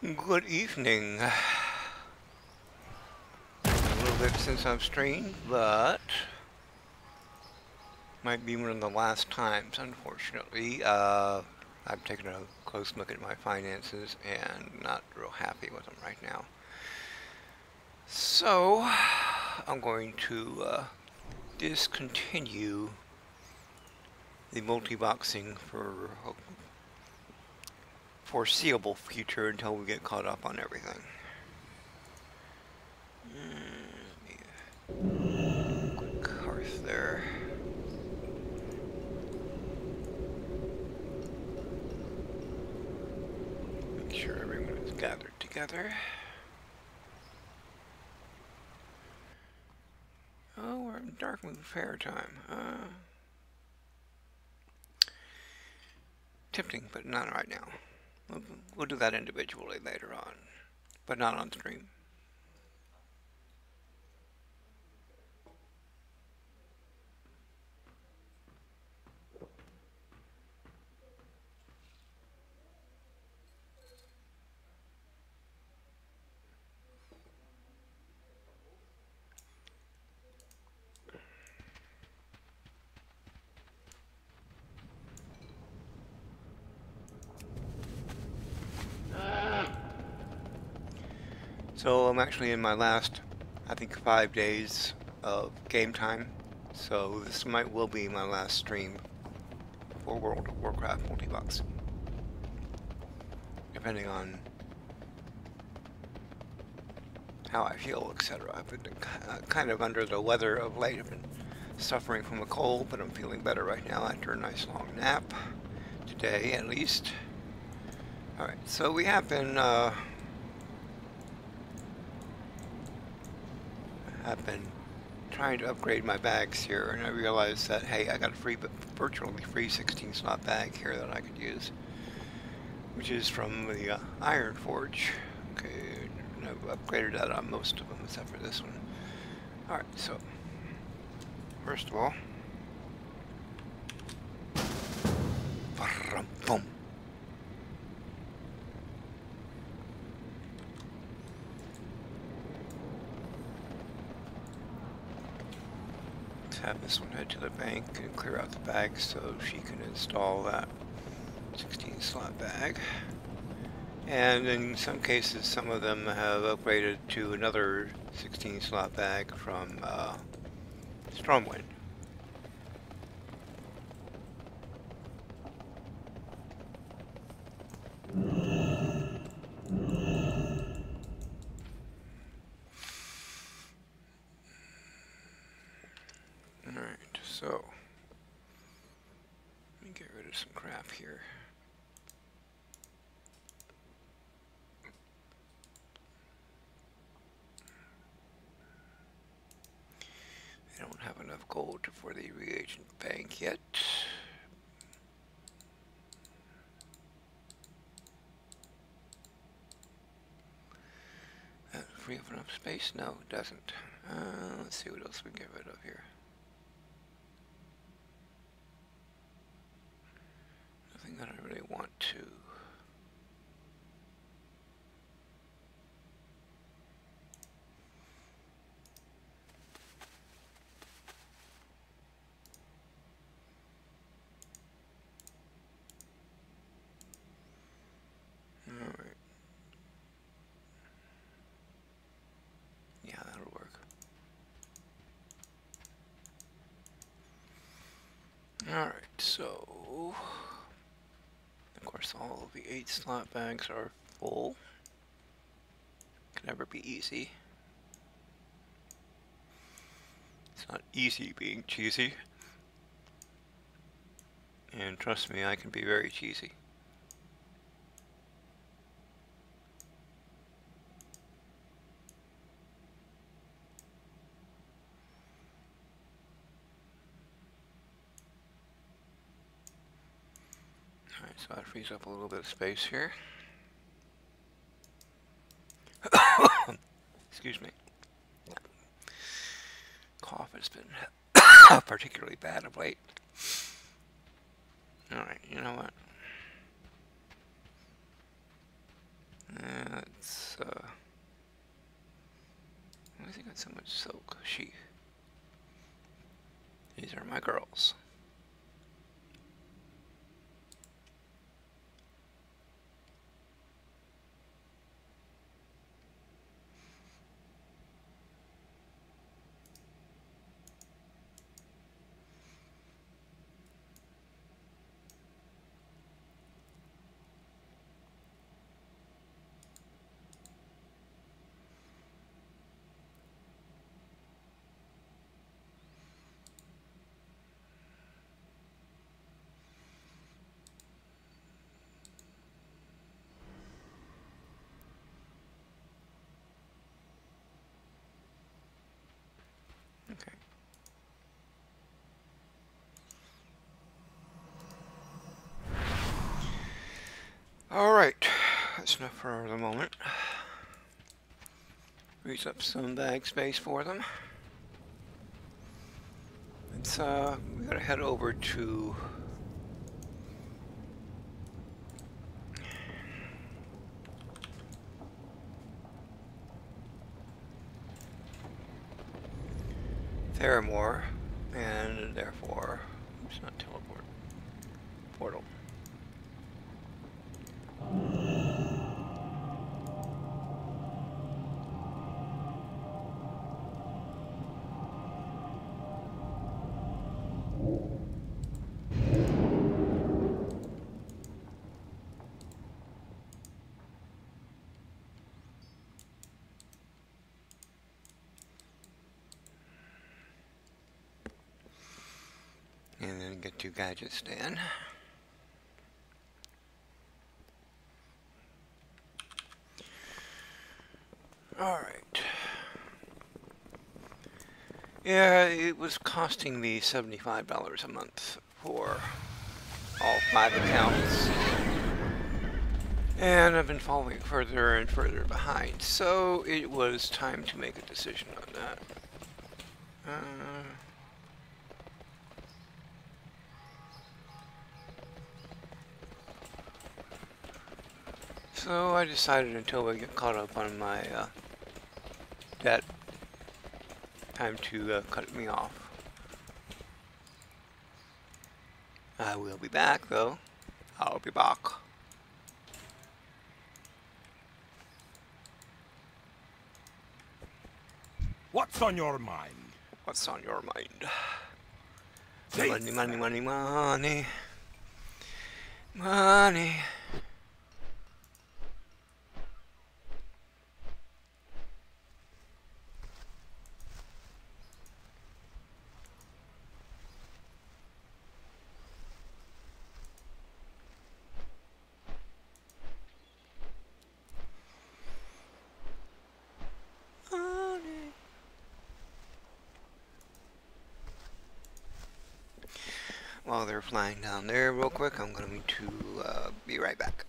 Good evening. A little bit since I've streamed, but might be one of the last times, unfortunately. I've taken a close look at my finances and not real happy with them right now. So, I'm going to discontinue the multi-boxing for a foreseeable future until we get caught up on everything. Quick hearth there. Make sure everyone is gathered together. Oh, we're in dark moon fair time. Tempting, but not right now. We'll do that individually later on, but not on stream. So I'm actually in my last, I think, 5 days of game time. So this will be my last stream for World of Warcraft multi-box. Depending on how I feel, etc. I've been kind of under the weather of late. I've been suffering from a cold, but I'm feeling better right now after a nice long nap. Today, at least. Alright, so we have been trying to upgrade my bags here, and I realized that, hey, I got a virtually free 16 slot bag here that I could use, which is from the Iron Forge. Okay, and I've upgraded that on most of them except for this one. Alright, so first of all, boom. Have this one head to the bank and clear out the bag so she can install that 16 slot bag. And in some cases, some of them have upgraded to another 16 slot bag from Stormwind. Alright, so let me get rid of some crap here. I don't have enough gold for the reagent bank yet. Does it free up enough space? No, it doesn't. Let's see what else we can get rid of here. Nothing that I really want to. Alright. Yeah, that'll work. Alright, so of course all of the 8 slot bags are full. Can never be easy. It's not easy being cheesy. And trust me, I can be very cheesy. Alright, so that frees up a little bit of space here. Excuse me. Cough has been particularly bad of late. Alright, you know what? let's, why has he got so much silk? She. These are my girls. Okay. Alright, that's enough for the moment. Frees up some bag space for them. Let's, we gotta head over to Theramore, and therefore, it's not teleport, portal. And then get to gadget stand. Alright. Yeah, it was costing me $75 a month for all 5 accounts. And I've been falling further and further behind, so it was time to make a decision on that. So I decided until we get caught up on my debt, time to cut me off. I will be back though. I'll be back. What's on your mind? What's on your mind? Please. Money, money, money, money. Money. While they're flying down there real quick, I'm going to be right back.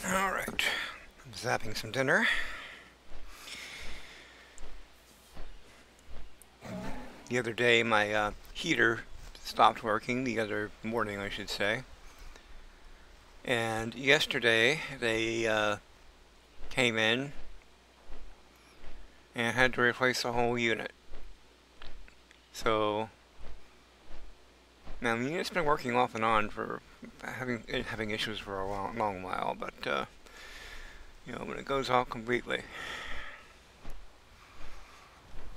Alright, I'm zapping some dinner. The other day my heater stopped working, the other morning I should say. And yesterday they came in and had to replace the whole unit. So now the unit's been working off and on for having issues for a long while, but you know, when it goes off completely,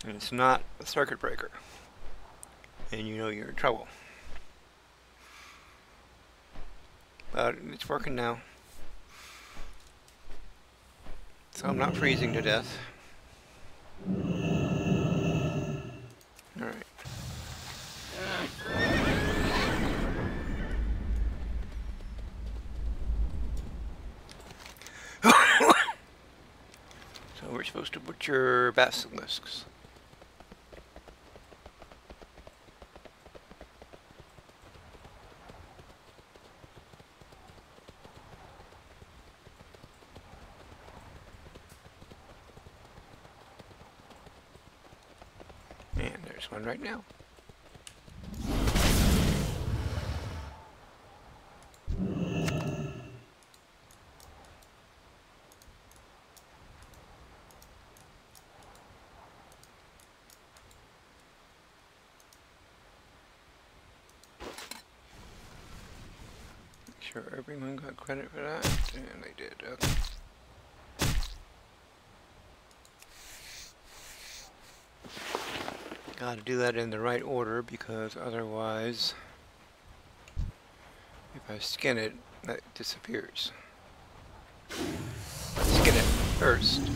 and it's not a circuit breaker, and you know you're in trouble. But it's working now, so I'm not freezing to death. Alright. So we're supposed to butcher basilisks. And there's one right now. Sure everyone got credit for that, and they did. Okay. Gotta do that in the right order, because otherwise, if I skin it, that disappears. Skin it first.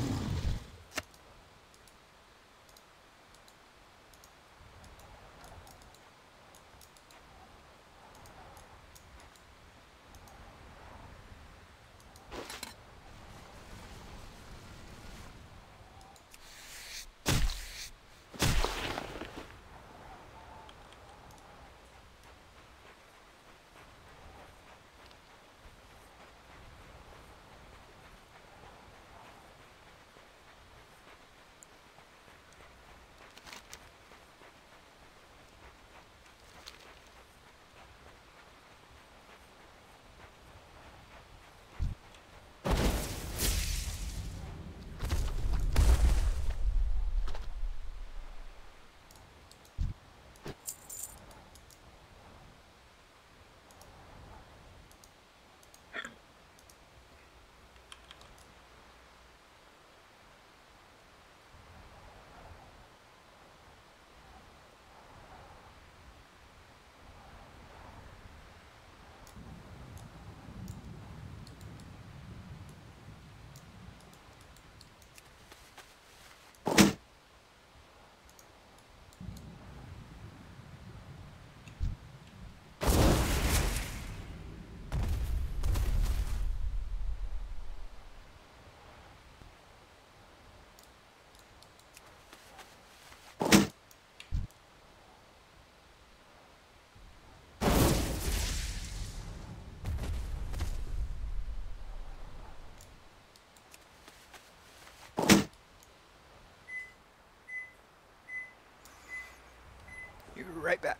Be right back.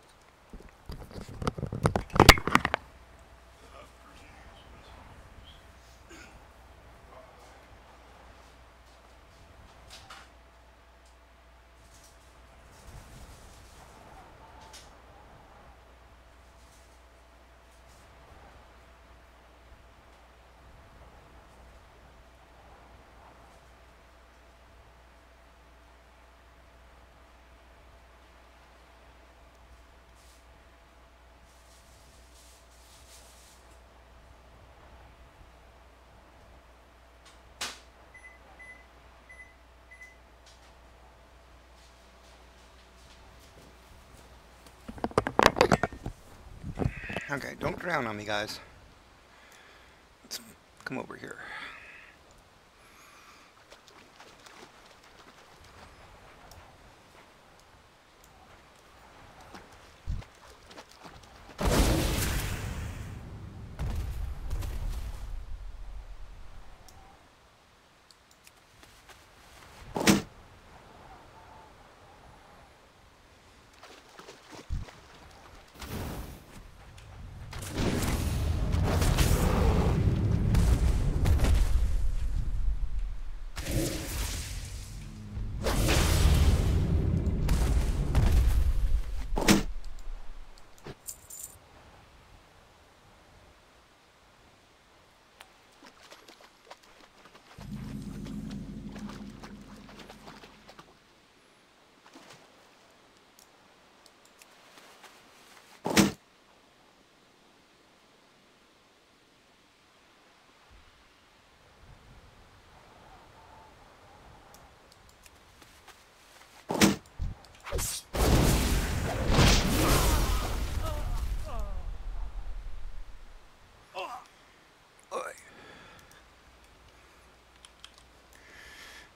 Okay, don't drown on me, guys. Let's come over here.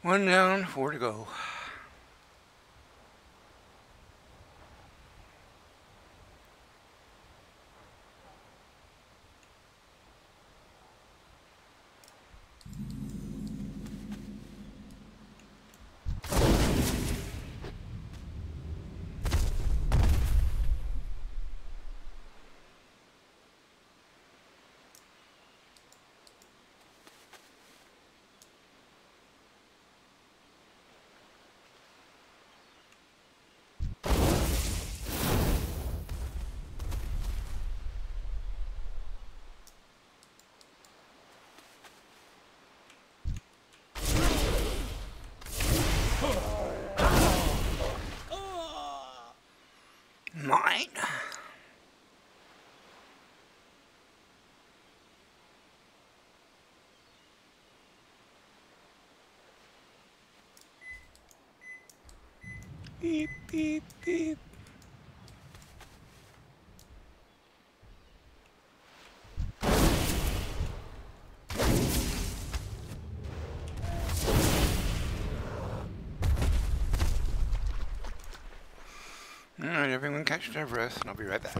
One down, 4 to go. Mine. Beep, beep, beep. Alright, everyone catch their breath, and I'll be right back.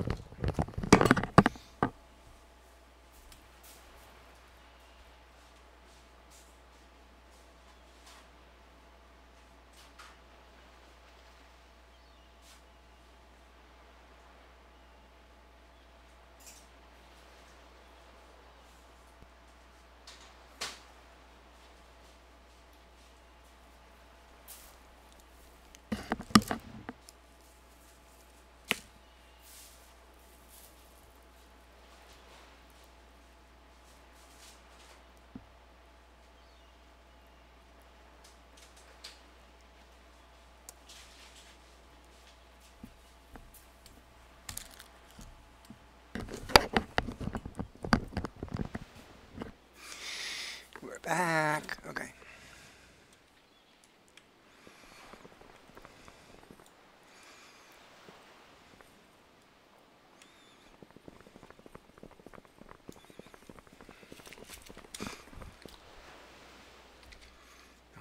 We're back. Okay.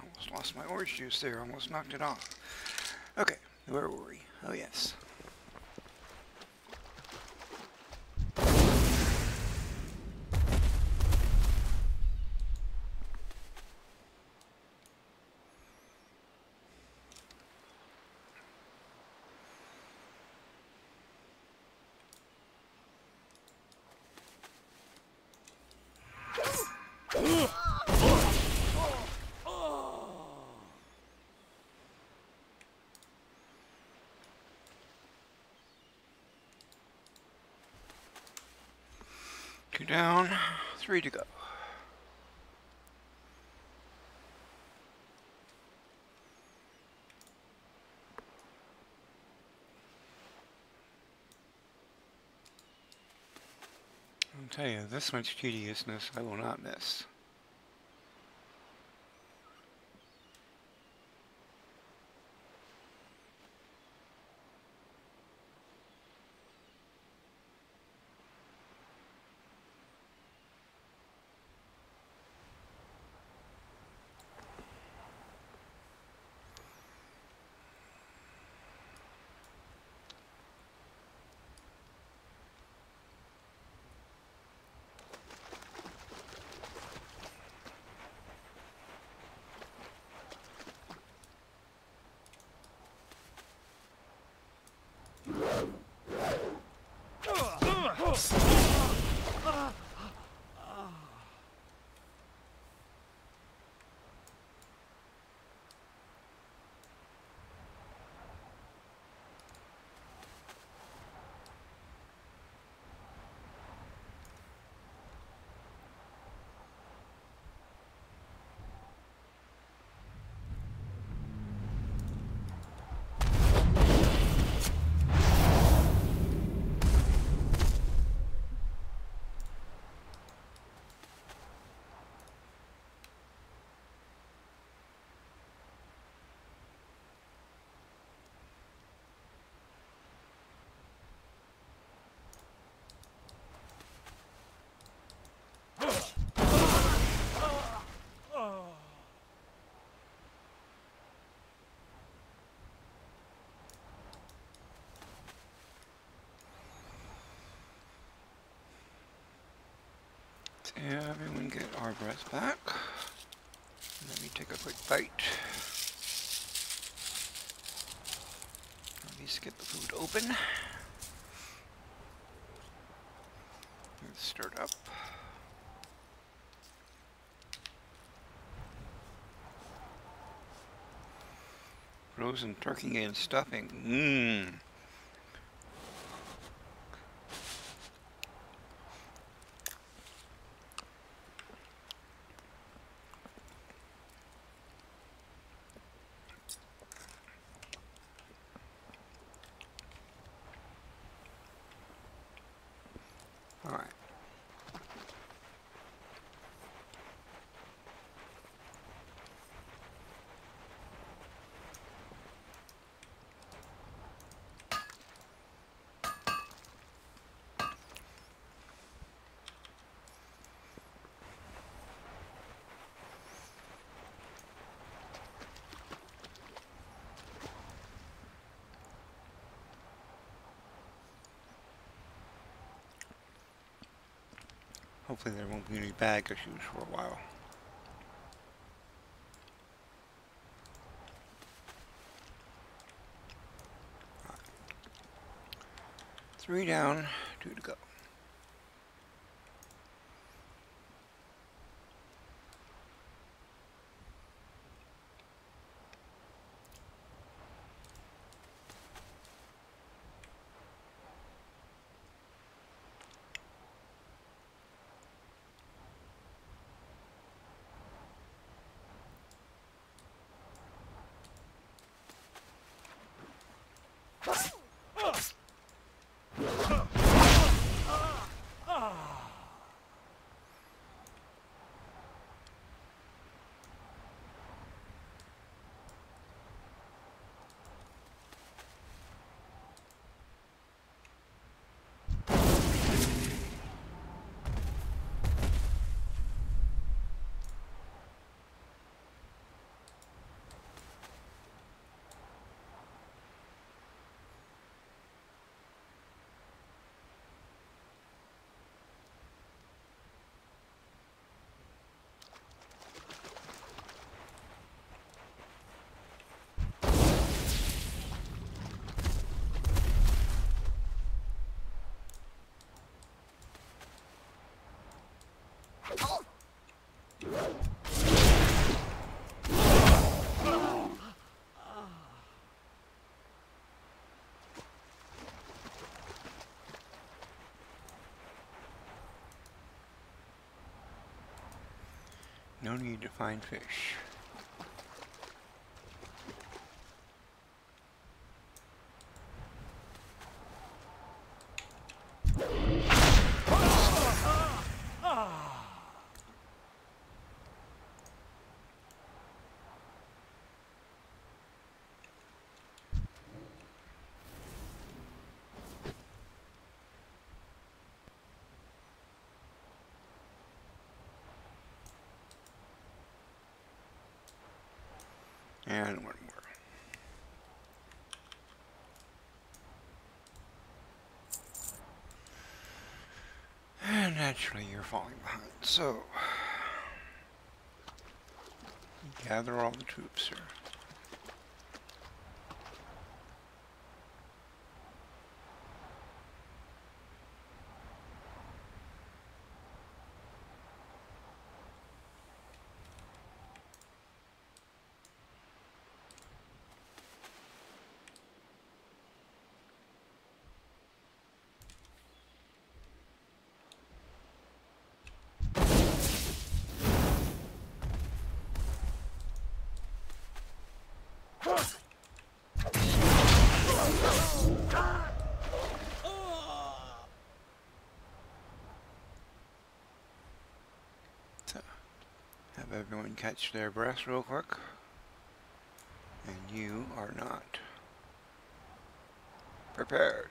Almost lost my orange juice there. Almost knocked it off. Okay. Where were we? Oh, yes. Two down, 3 to go. I'll tell you, this much tediousness I will not miss. Everyone get our breath back. Let me take a quick bite. Let me get the food open. Let's stir it up. Frozen turkey and stuffing. Mmm. All right. Hopefully there won't be any bag issues for a while. Right. 3 down, 2 to go. No need to find fish. And one more. And naturally you're falling behind. So, gather all the troops here. So, have everyone catch their breath real quick. And you are not prepared.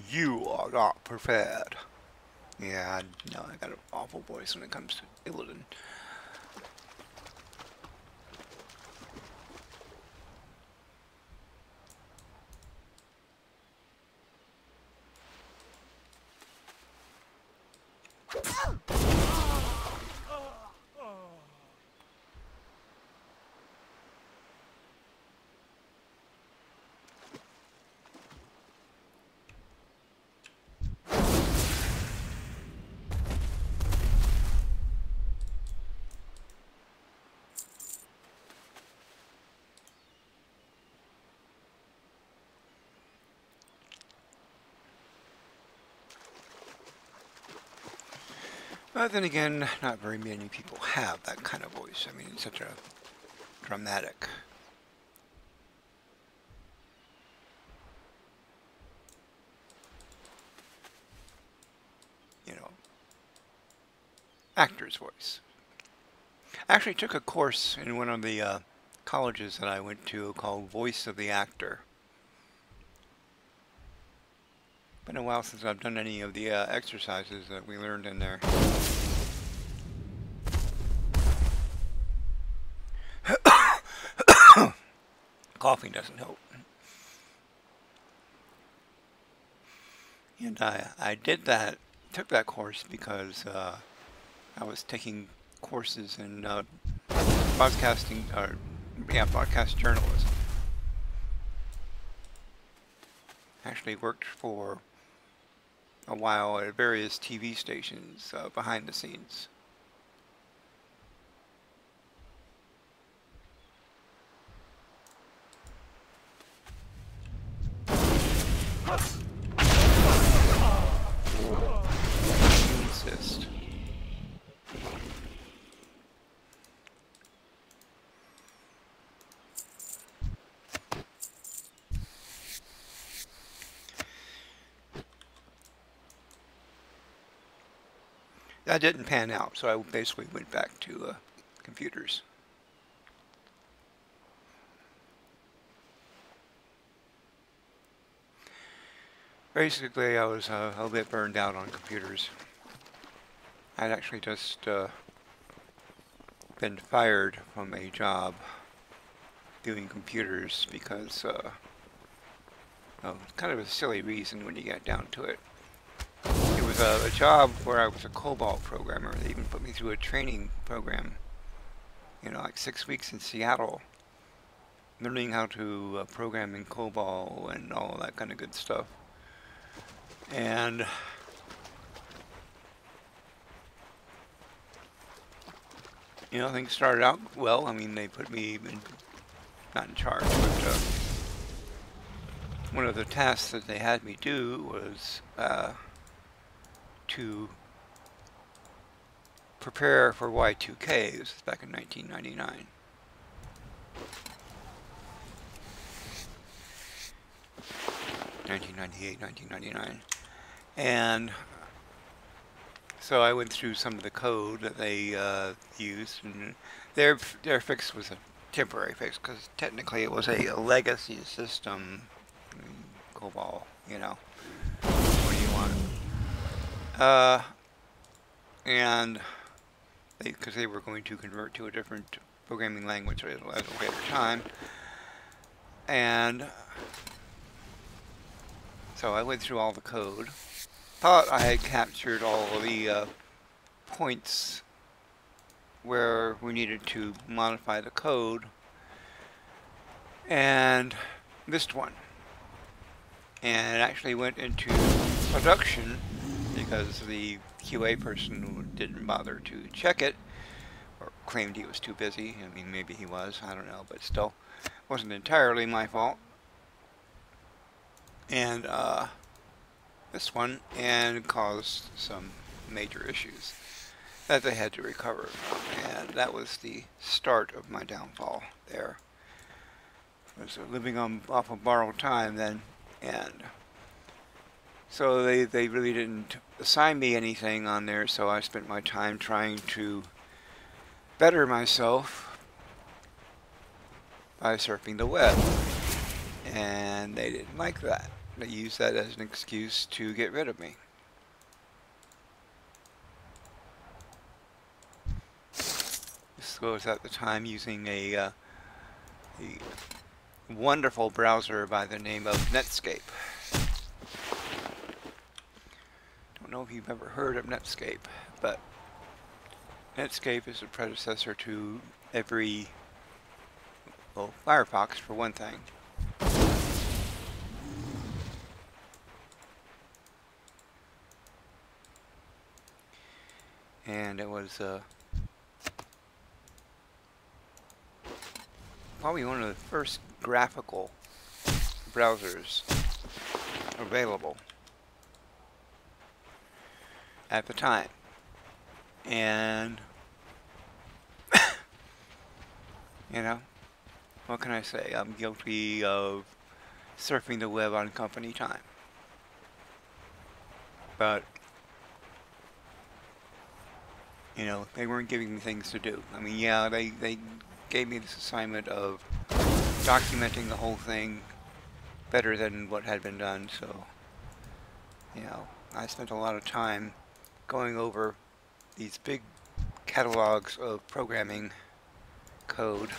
You are not prepared. Yeah, no, I got an awful voice when it comes to Illidan. But then again, not very many people have that kind of voice. I mean, it's such a dramatic, you know, actor's voice. I actually took a course in one of the colleges that I went to called Voice of the Actor. Been a while since I've done any of the exercises that we learned in there. Coughing doesn't help. And I did that, took that course because I was taking courses in broadcasting, broadcast journalism. Actually worked for a while at various TV stations behind the scenes. Insist. That didn't pan out, so I basically went back to computers. Basically, I was a little bit burned out on computers. I'd actually just been fired from a job doing computers because, well, it's kind of a silly reason when you get down to it. It was a job where I was a COBOL programmer. They even put me through a training program, you know, like 6 weeks in Seattle, learning how to program in COBOL and all that kind of good stuff. And you know, things started out well. I mean, they put me in, not in charge, but one of the tasks that they had me do was to prepare for Y2K. This was back in 1999. $1998, $1999. And so I went through some of the code that they used, and their fix was a temporary fix because technically it was a legacy system. COBOL, you know, what do you want? And because they were going to convert to a different programming language at a later time, and so I went through all the code. Thought I had captured all of the points where we needed to modify the code, and missed one. And it actually went into production because the QA person didn't bother to check it, or claimed he was too busy. I mean, maybe he was, I don't know, but still, wasn't entirely my fault. And this one, and caused some major issues that they had to recover from, and that was the start of my downfall there. I was living off of borrowed time then, and so they really didn't assign me anything on there, so I spent my time trying to better myself by surfing the web, and they didn't like that. They used that as an excuse to get rid of me. This was at the time using a wonderful browser by the name of Netscape. Don't know if you've ever heard of Netscape, but Netscape is a predecessor to every, well, Firefox for one thing. And it was probably one of the first graphical browsers available at the time. And, you know, what can I say? I'm guilty of surfing the web on company time. But, you know, they weren't giving me things to do. I mean, yeah, they gave me this assignment of documenting the whole thing better than what had been done, so, you know, I spent a lot of time going over these big catalogs of programming code.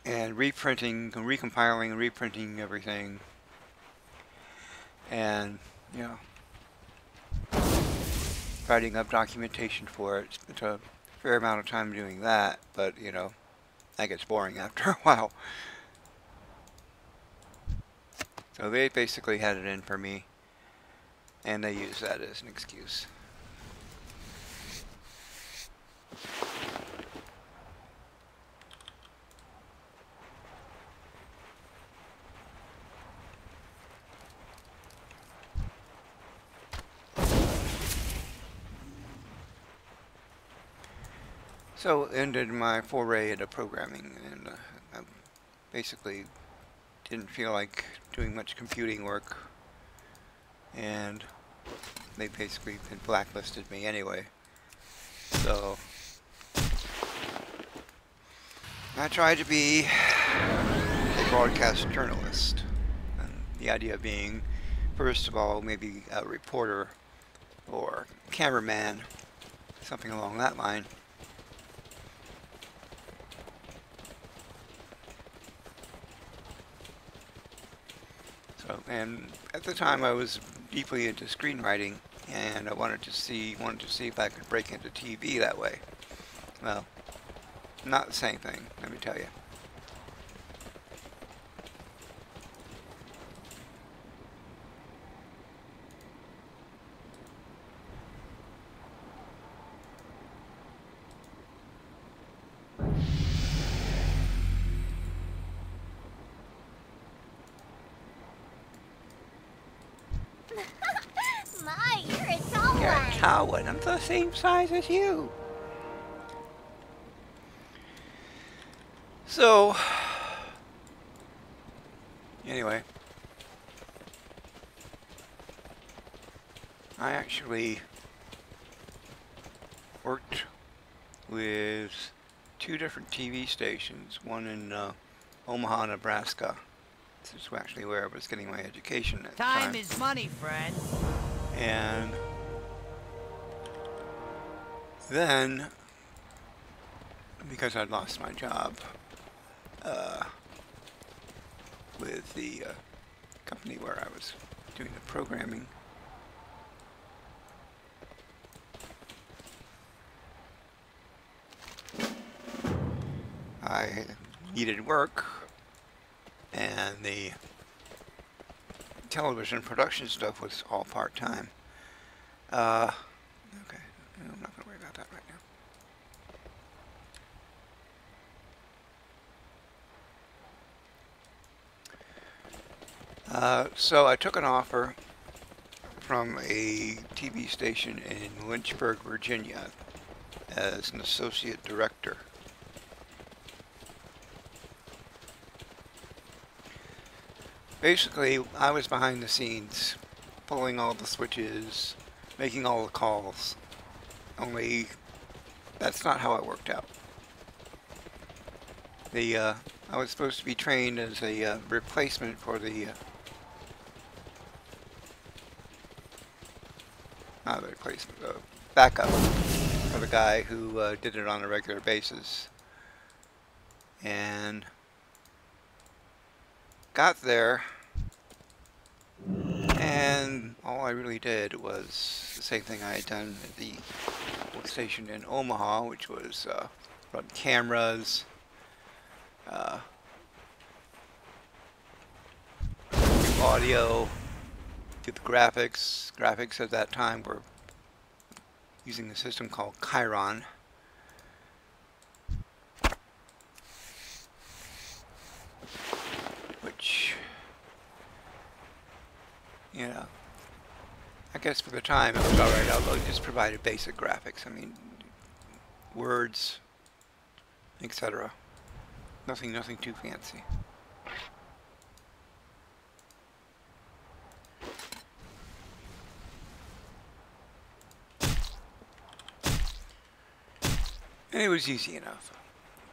And reprinting, recompiling, and reprinting everything. And, you know, writing up documentation for it. Spent a fair amount of time doing that, but, you know, that gets boring after a while. So they basically had it in for me, and they used that as an excuse. So ended my foray into programming, and I basically didn't feel like doing much computing work, and they basically blacklisted me anyway. So I tried to be a broadcast journalist, and the idea being, first of all, maybe a reporter or cameraman, something along that line. So, and at the time I was deeply into screenwriting, and I wanted to see if I could break into TV that way. Well, not the same thing, let me tell you. My, you're a tall one. You're a tall one. I'm the same size as you. So, anyway, I actually worked with 2 different TV stations, one in Omaha, Nebraska. This is actually where I was getting my education at the time. Time is money, friend. And then, because I'd lost my job with the company where I was doing the programming, I needed work, and the television production stuff was all part-time. Okay, I'm not going to worry about that right now. So I took an offer from a TV station in Lynchburg, Virginia, as an associate director. Basically, I was behind the scenes, pulling all the switches, making all the calls, only that's not how it worked out. I was supposed to be trained as a replacement for the, not a replacement, backup for the guy who did it on a regular basis. And got there, and all I really did was the same thing I had done at the station in Omaha, which was run cameras, do audio, do the graphics. Graphics at that time were using a system called Chiron. Which You know, I guess for the time it was alright, although it just provided basic graphics. I mean, words, etc. Nothing too fancy. And it was easy enough.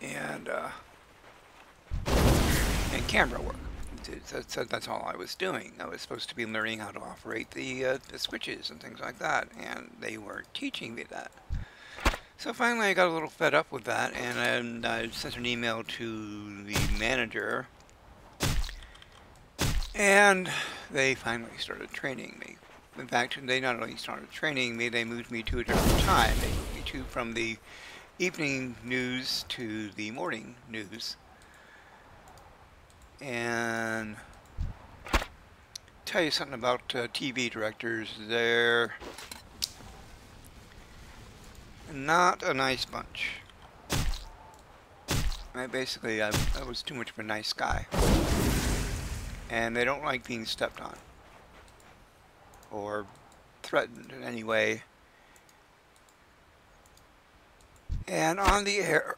And camera work. That's all I was doing. I was supposed to be learning how to operate the switches and things like that, and they weren't teaching me that. So finally I got a little fed up with that, and I sent an email to the manager, and they finally started training me. In fact, they not only started training me, they moved me to a different time. They moved me from the evening news to the morning news. And tell you something about TV directors, they're not a nice bunch. I was too much of a nice guy. And they don't like being stepped on or threatened in any way. And on the air,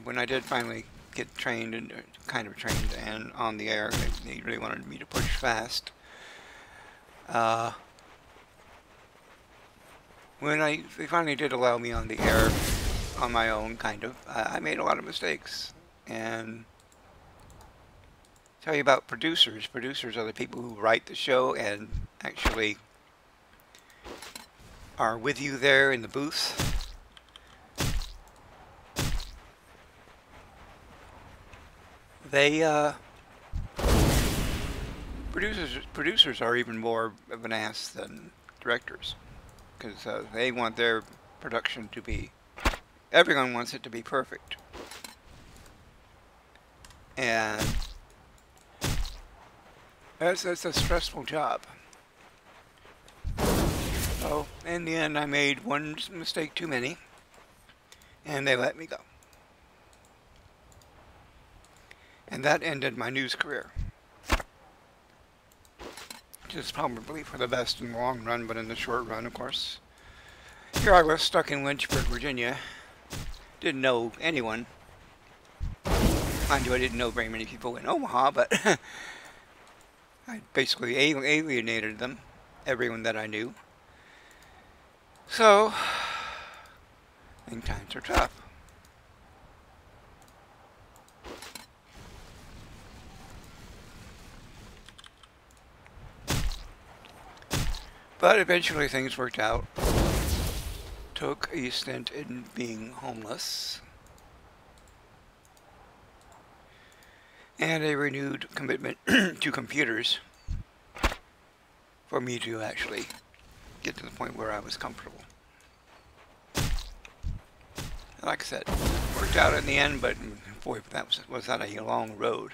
when I did finally get trained and kind of trained and on the air, they really wanted me to push fast. When they finally did allow me on the air on my own, kind of, I made a lot of mistakes. And tell you about producers. Producers are the people who write the show and actually are with you there in the booth. Producers are even more of an ass than directors, because they want their production to be, everyone wants it to be perfect. And that's a stressful job. So in the end I made one mistake too many, and they let me go. And that ended my news career. Which is probably for the best in the long run, but in the short run, of course. Here I was stuck in Lynchburg, Virginia. Didn't know anyone. Mind you, I didn't know very many people in Omaha, but I basically alienated them, everyone that I knew. So, I think times are tough. But eventually things worked out. Took a stint in being homeless. And a renewed commitment to computers for me to actually get to the point where I was comfortable. And like I said, worked out in the end, but boy, was that a long road.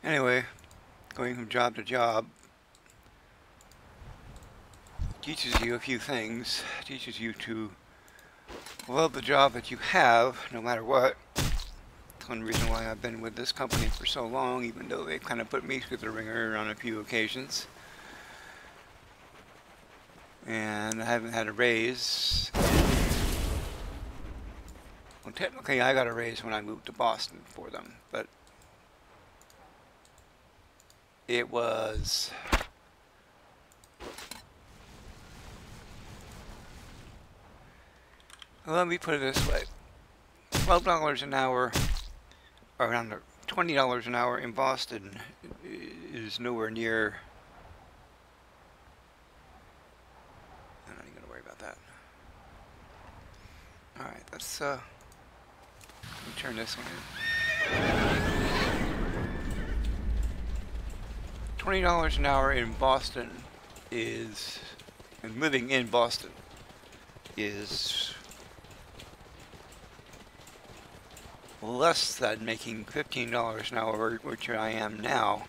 Anyway, going from job to job teaches you a few things. Teaches you to love the job that you have, no matter what. It's one reason why I've been with this company for so long, even though they kind of put me through the ringer on a few occasions. And I haven't had a raise. Well, technically I got a raise when I moved to Boston for them, but it was let me put it this way. $12 an hour, or around $20 an hour in Boston is nowhere near. I'm not even going to worry about that. Alright, let's let me turn this one in. $20 an hour in Boston is, and living in Boston, is less than making $15 an hour, which I am now,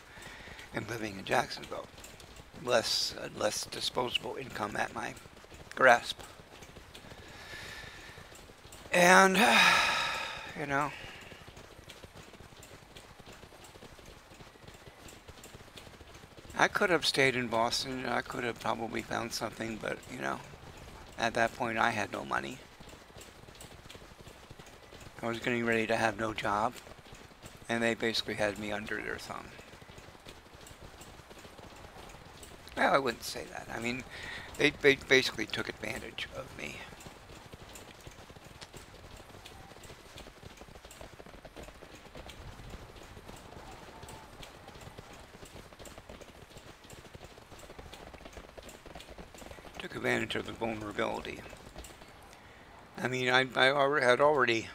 and living in Jacksonville. Less disposable income at my grasp. And, you know, I could have stayed in Boston. I could have probably found something, but, you know, at that point I had no money. I was getting ready to have no job, and they basically had me under their thumb. Well, I wouldn't say that. I mean, they basically took advantage of me. Took advantage of the vulnerability. I mean, I had already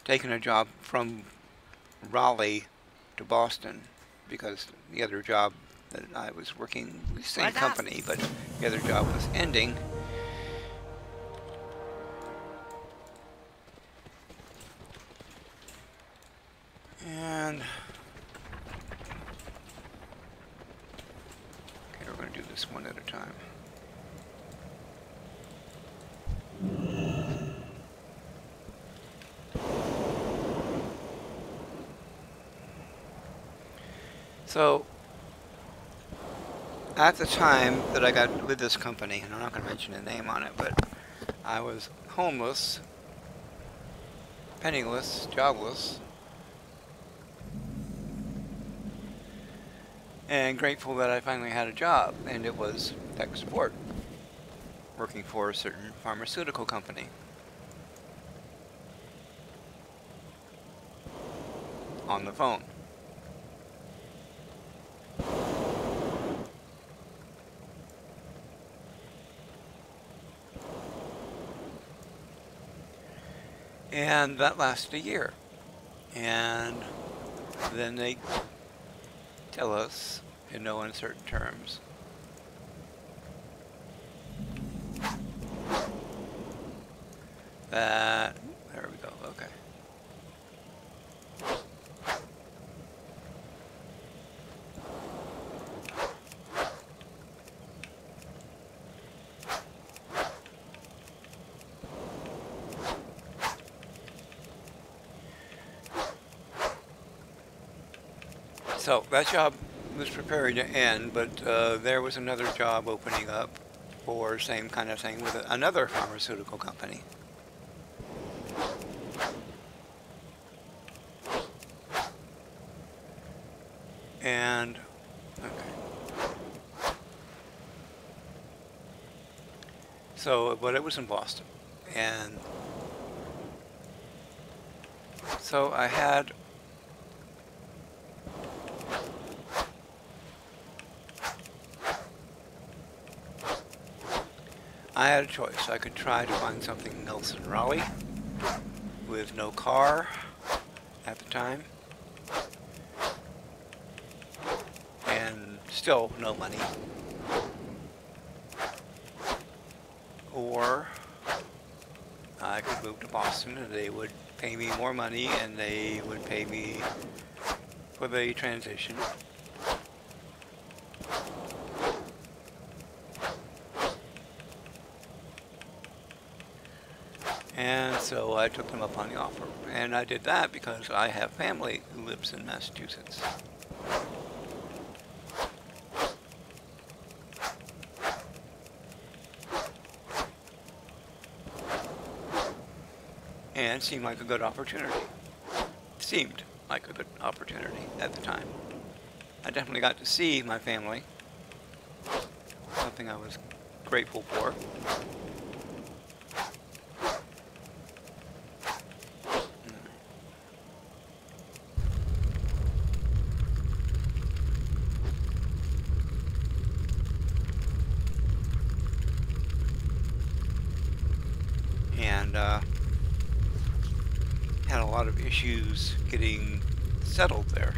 taken a job from Raleigh to Boston because the other job that I was working with the same company, but the other job was ending. And okay, we're going to do this one at a time. So, at the time that I got with this company, and I'm not going to mention a name on it, but I was homeless, penniless, jobless, and grateful that I finally had a job, and it was tech support, working for a certain pharmaceutical company. On the phone. And that lasted a year. And then they tell us, in no uncertain terms, that, there we go, okay. So that job was preparing to end, but there was another job opening up for same kind of thing with another pharmaceutical company. And, okay. So, but it was in Boston. And so I had a choice. I could try to find something else in Raleigh with no car at the time and still no money, or I could move to Boston and they would pay me more money and they would pay me for the transition. And so I took them up on the offer. And I did that because I have family who lives in Massachusetts. And it seemed like a good opportunity. Seemed like a good opportunity at the time. I definitely got to see my family. Something I was grateful for. And had a lot of issues getting settled there.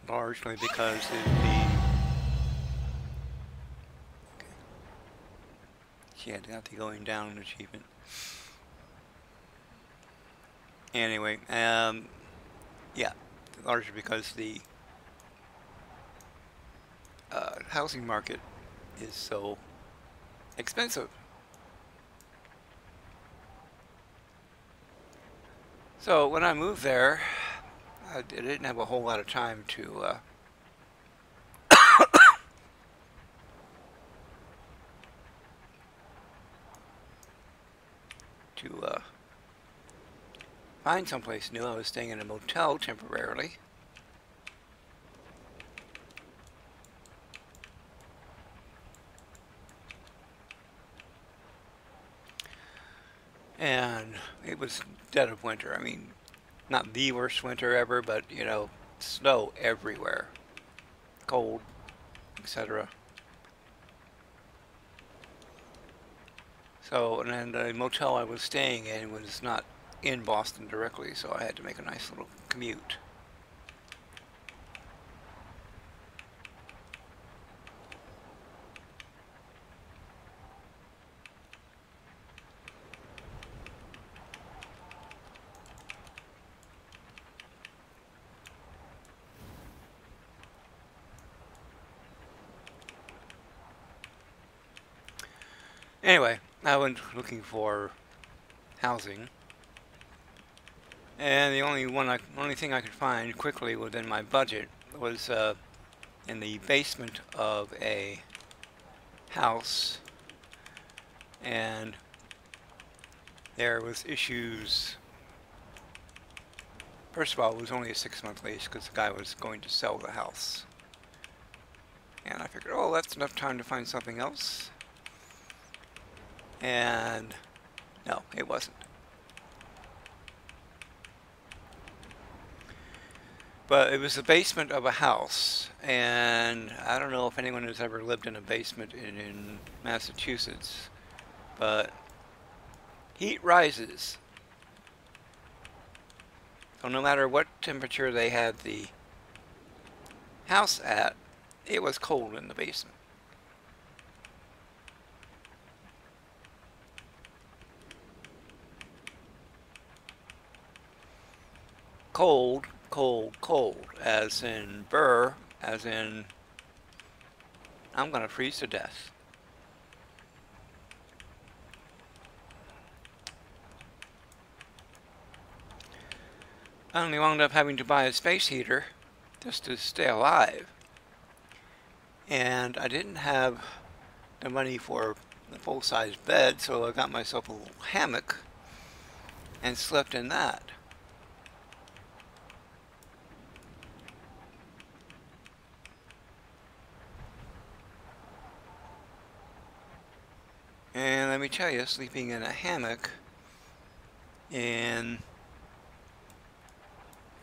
largely because of the... Yeah, got the going down achievement. Anyway, yeah, largely because the housing market is so expensive. So when I moved there, I didn't have a whole lot of time to find someplace new. I was staying in a motel temporarily. And it was dead of winter. I mean, not the worst winter ever, but, you know, snow everywhere. Cold, etc. So, and then the motel I was staying in was not in Boston directly, so I had to make a nice little commute. Anyway, I went looking for housing, and the only thing I could find quickly within my budget was in the basement of a house, and there was issues. First of all, it was only a 6-month lease because the guy was going to sell the house, and I figured, oh, that's enough time to find something else. And no, it wasn't. But it was the basement of a house, and I don't know if anyone has ever lived in a basement in Massachusetts, but heat rises. So no matter what temperature they had the house at, it was cold in the basement. Cold, cold, cold, as in burr, as in I'm gonna freeze to death. I only wound up having to buy a space heater just to stay alive. And I didn't have the money for the full-size bed, so I got myself a little hammock and slept in that. And let me tell you, sleeping in a hammock in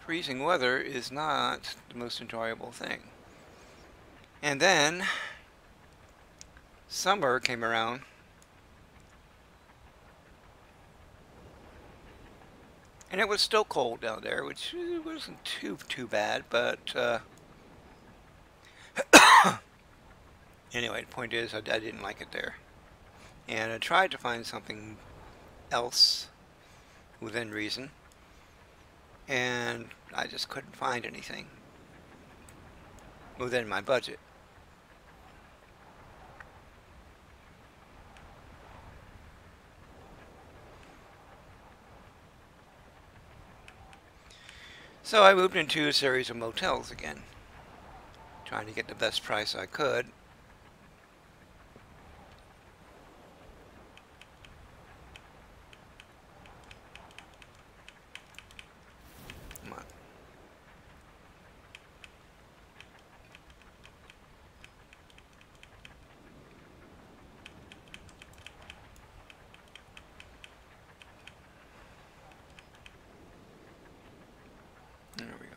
freezing weather is not the most enjoyable thing. And then summer came around, and it was still cold down there, which wasn't too bad, but anyway, the point is I didn't like it there. And I tried to find something else within reason, and I just couldn't find anything within my budget. So I moved into a series of motels again, trying to get the best price I could. Come on. There we go.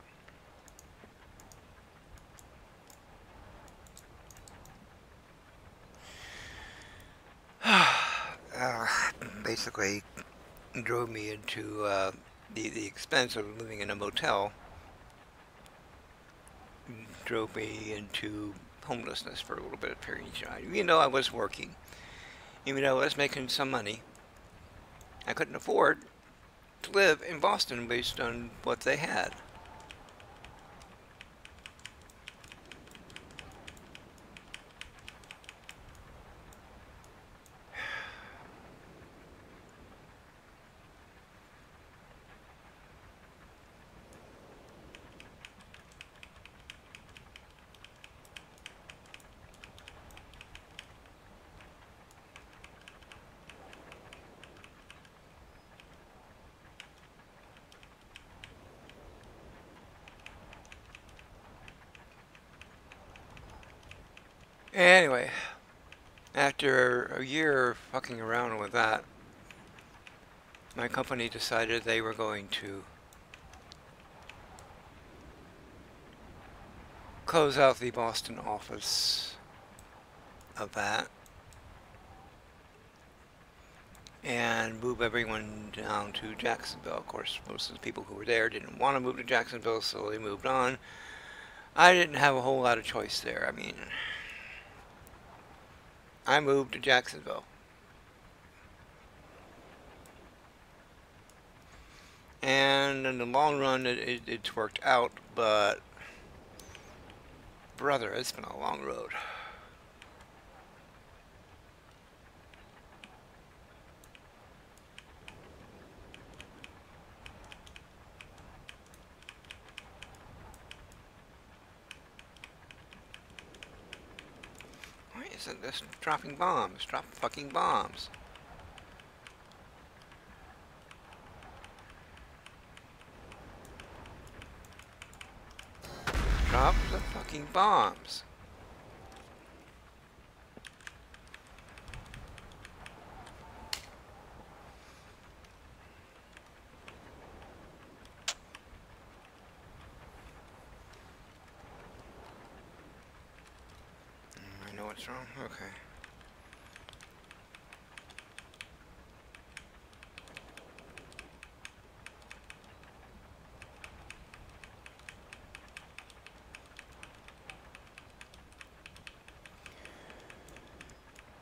Basically drove me into the expense of living in a motel, drove me into homelessness for a little bit of period of time. Even though I was working, even though I was making some money, I couldn't afford to live in Boston based on what they had. Anyway, after a year fucking around with that, my company decided they were going to close out the Boston office of that and move everyone down to Jacksonville. Of course, most of the people who were there didn't want to move to Jacksonville, so they moved on. I didn't have a whole lot of choice there. I mean, I moved to Jacksonville. And in the long run, it's worked out, but brother, it's been a long road. Why isn't this dropping bombs? Drop fucking bombs. Drop the fucking bombs. I know what's wrong. Okay.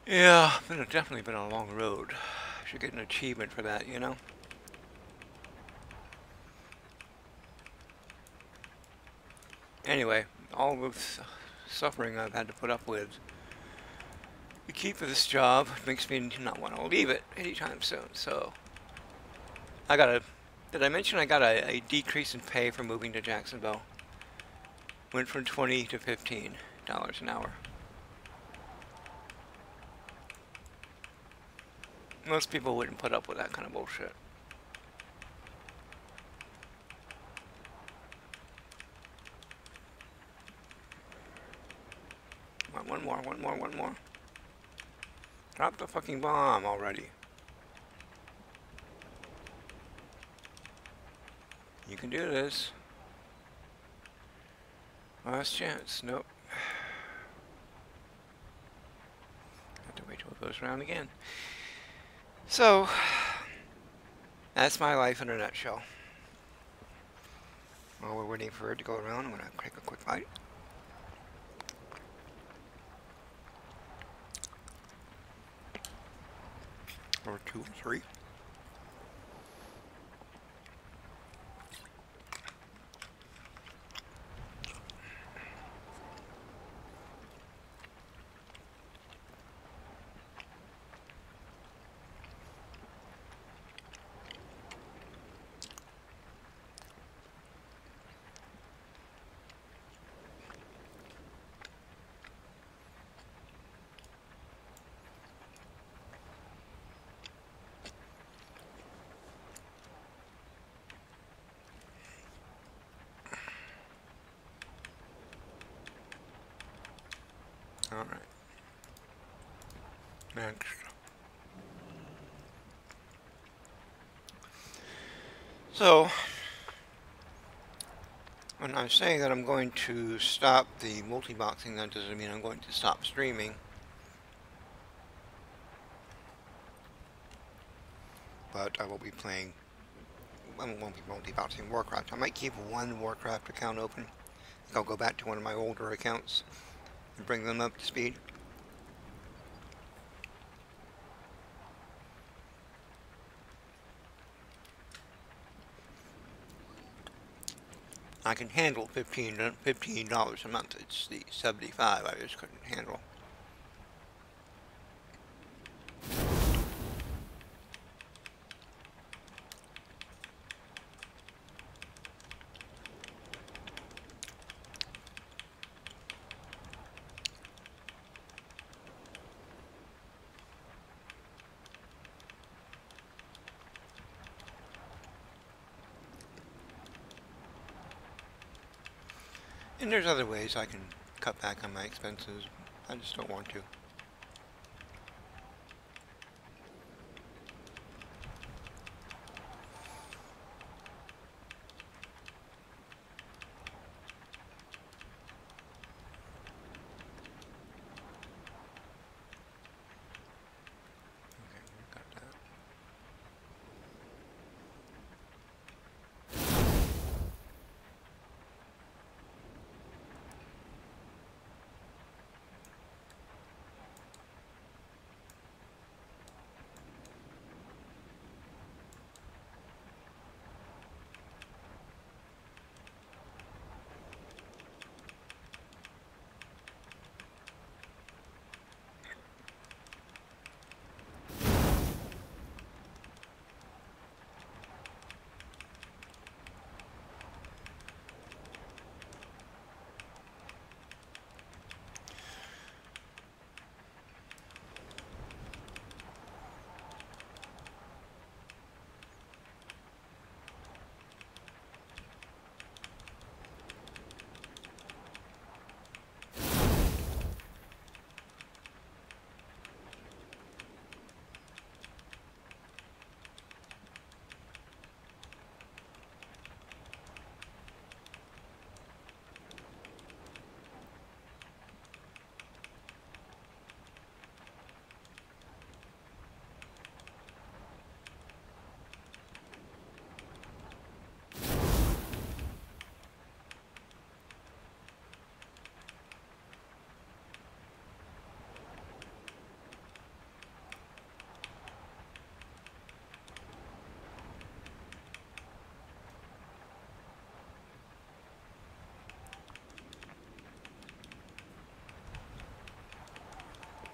Yeah, definitely been a long road. Should get an achievement for that, you know? Anyway, all the suffering I've had to put up with to keep this job makes me not want to leave it anytime soon. So, did I mention I got a decrease in pay for moving to Jacksonville? Went from $20 to $15 an hour. Most people wouldn't put up with that kind of bullshit. One more. Drop the fucking bomb already. You can do this. Last chance. Nope. Have to wait till it goes around again. So, that's my life in a nutshell. While we're waiting for it to go around, I'm going to take a quick bite. Or 2 or 3. Alright. Next. So, when I'm saying that I'm going to stop the multi-boxing, that doesn't mean I'm going to stop streaming. But I will be playing, I won't be multi-boxing Warcraft. I might keep one Warcraft account open I'll go back to one of my older accounts and bring them up to speed. I can handle $15 a month. It's the 75 I just couldn't handle. And there's other ways I can cut back on my expenses. I just don't want to. Okay, got that.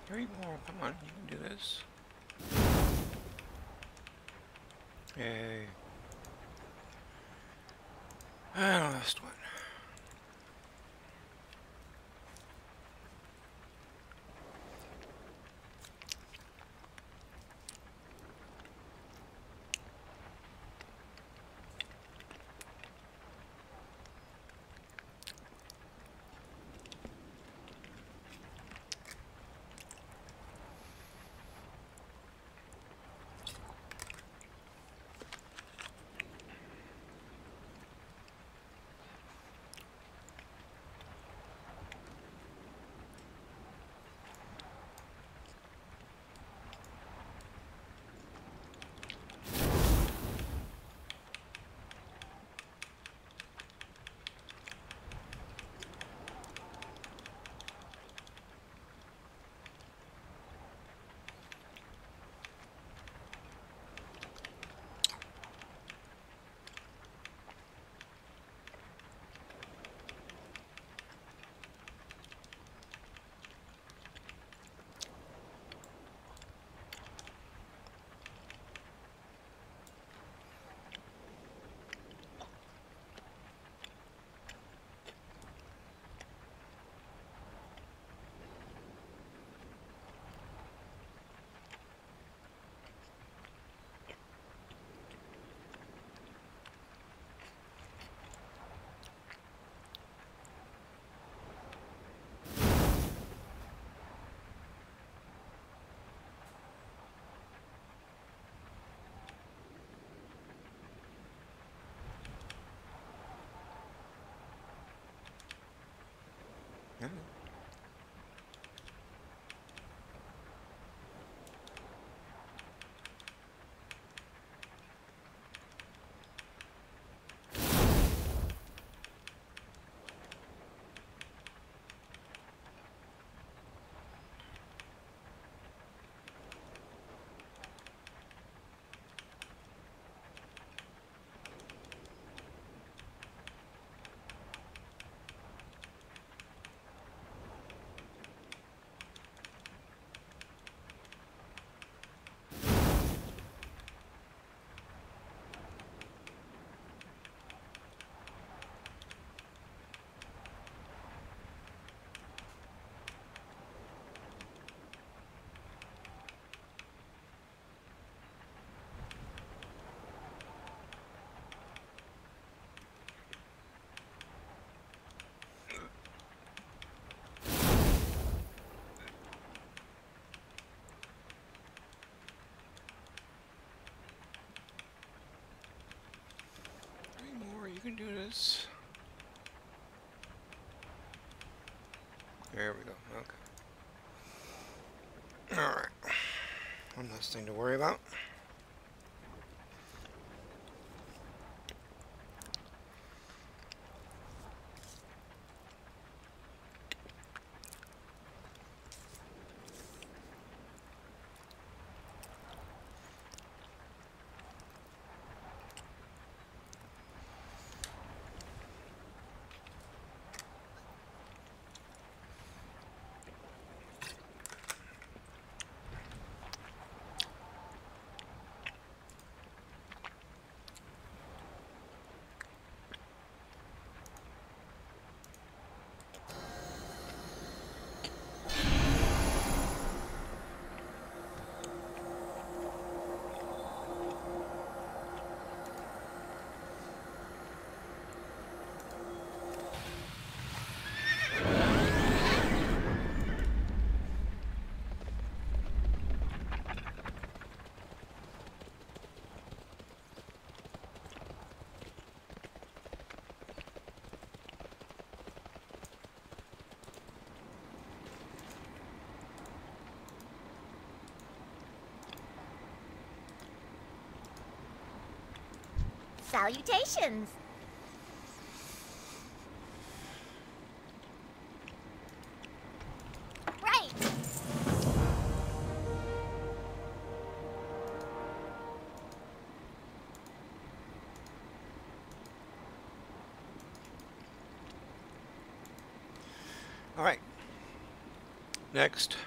Three more, come on, you can do this. Yay. And last one. Yeah. me do this. There we go. Okay. Alright. One less thing to worry about. Salutations! Right! Alright. Next.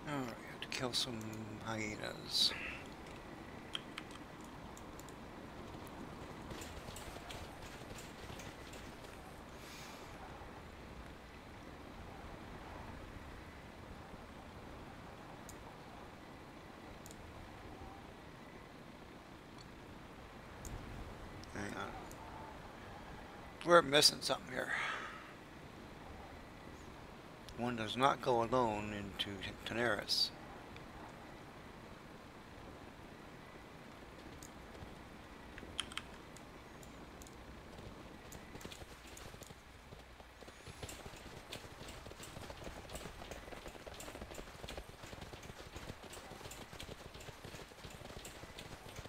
Alright, we have to kill some hyenas. Hang on. We're missing something here. One does not go alone into Daenerys.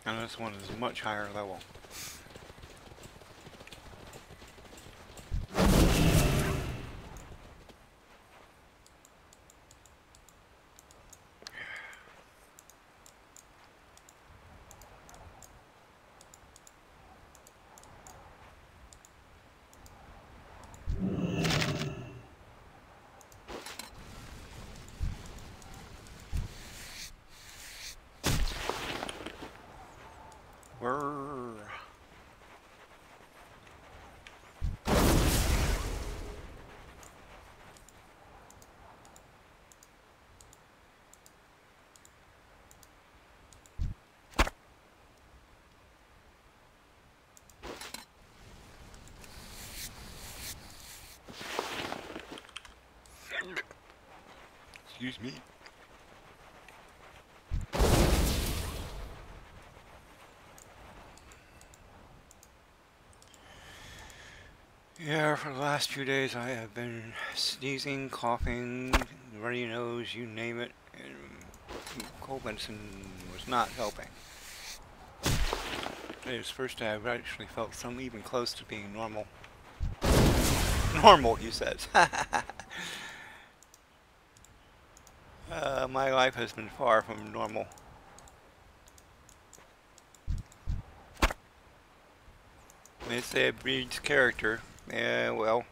And this one is much higher level. Excuse me. Yeah, for the last few days I have been sneezing, coughing, runny nose, you name it, and cold medicine was not helping. Today was the first day I've actually felt some even close to being normal. Normal, he says. My life has been far from normal. They say it breeds character. Yeah, well.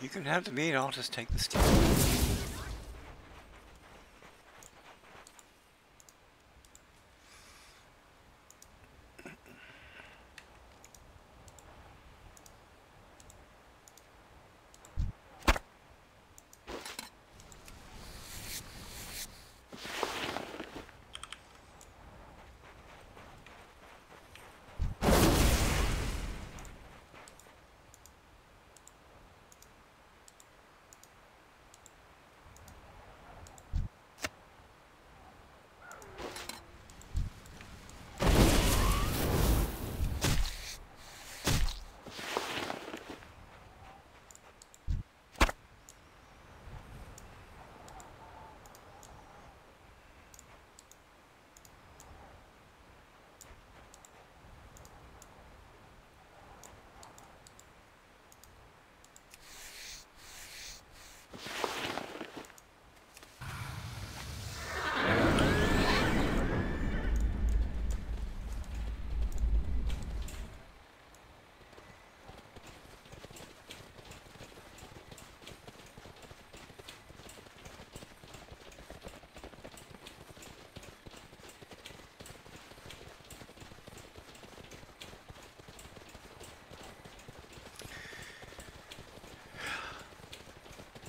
You can have the meat, I'll just take the steak.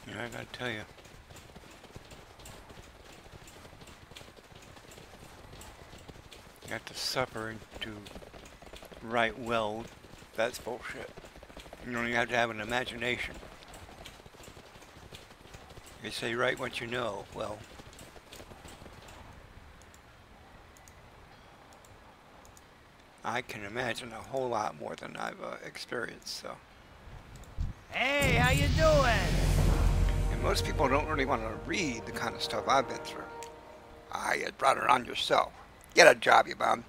You know, I gotta tell you. You have to suffer to write well. That's bullshit. You don't even have to have an imagination. They say write what you know. Well, I can imagine a whole lot more than I've experienced, so. Hey, how you doing? And most people don't really want to read the kind of stuff I've been through. Ah, you brought it on yourself. Get a job, you bum.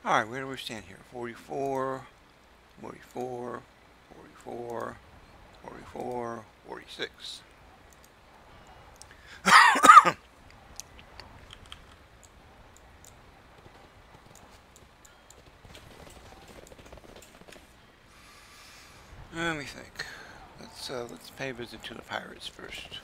Alright, where do we stand here? 44, 44, 44, 44, 46. Let me think. Let's pay a visit to the pirates first.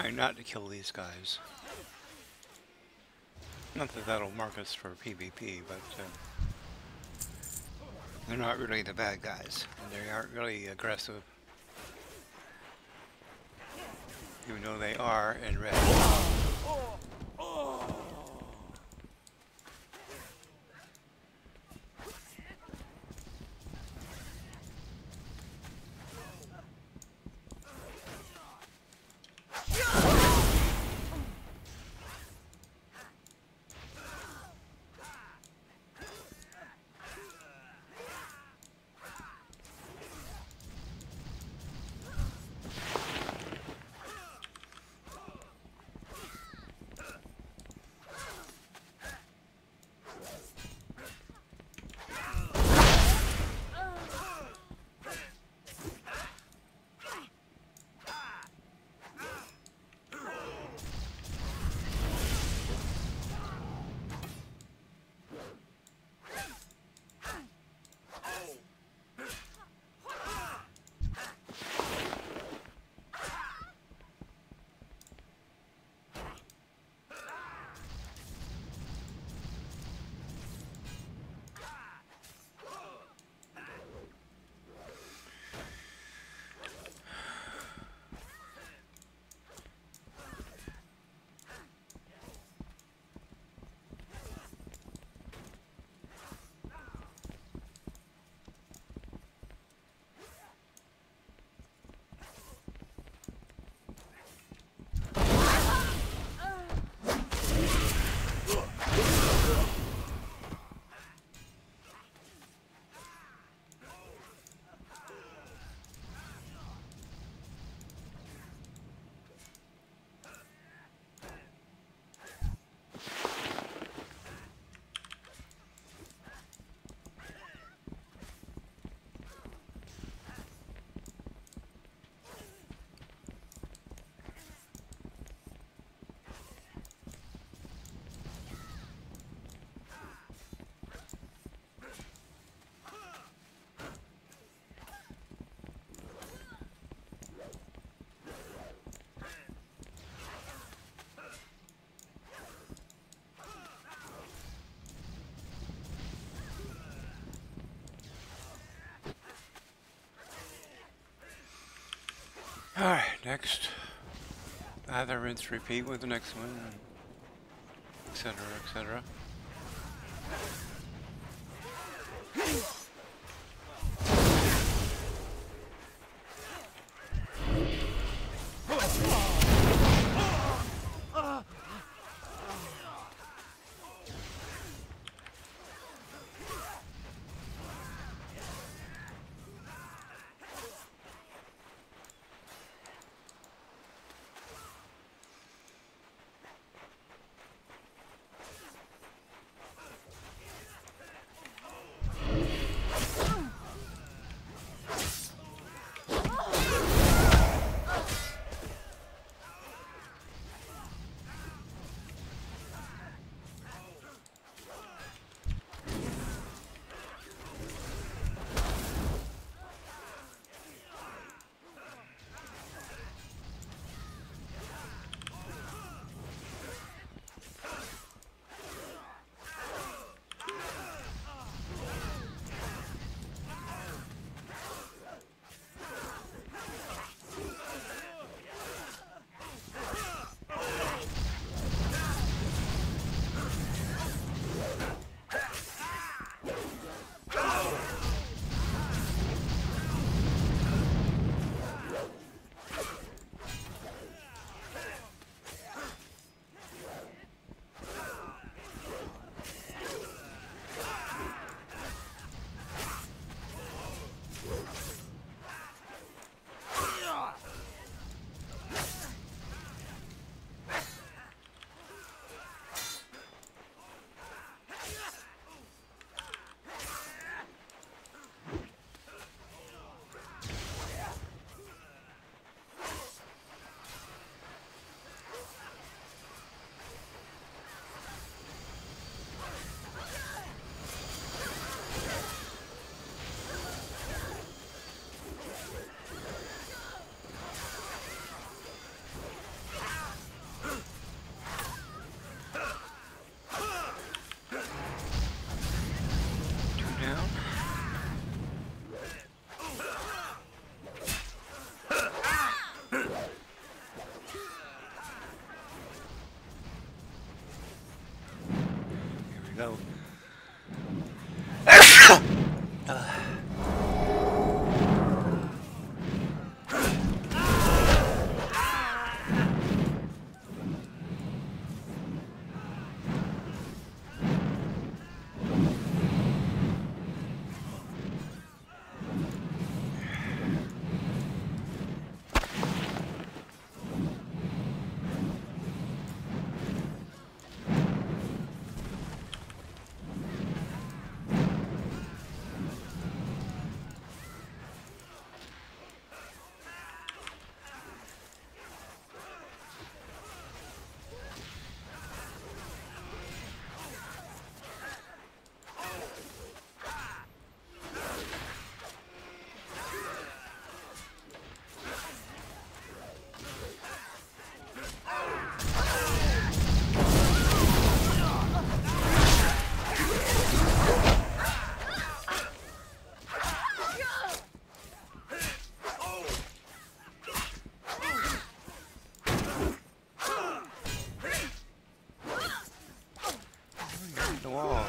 trying not to kill these guys. Not that that'll mark us for PvP, but they're not really the bad guys. They aren't really aggressive. Even though they are in red. Alright, next. Either rinse, repeat with the next one, etc., etc. So. The wall.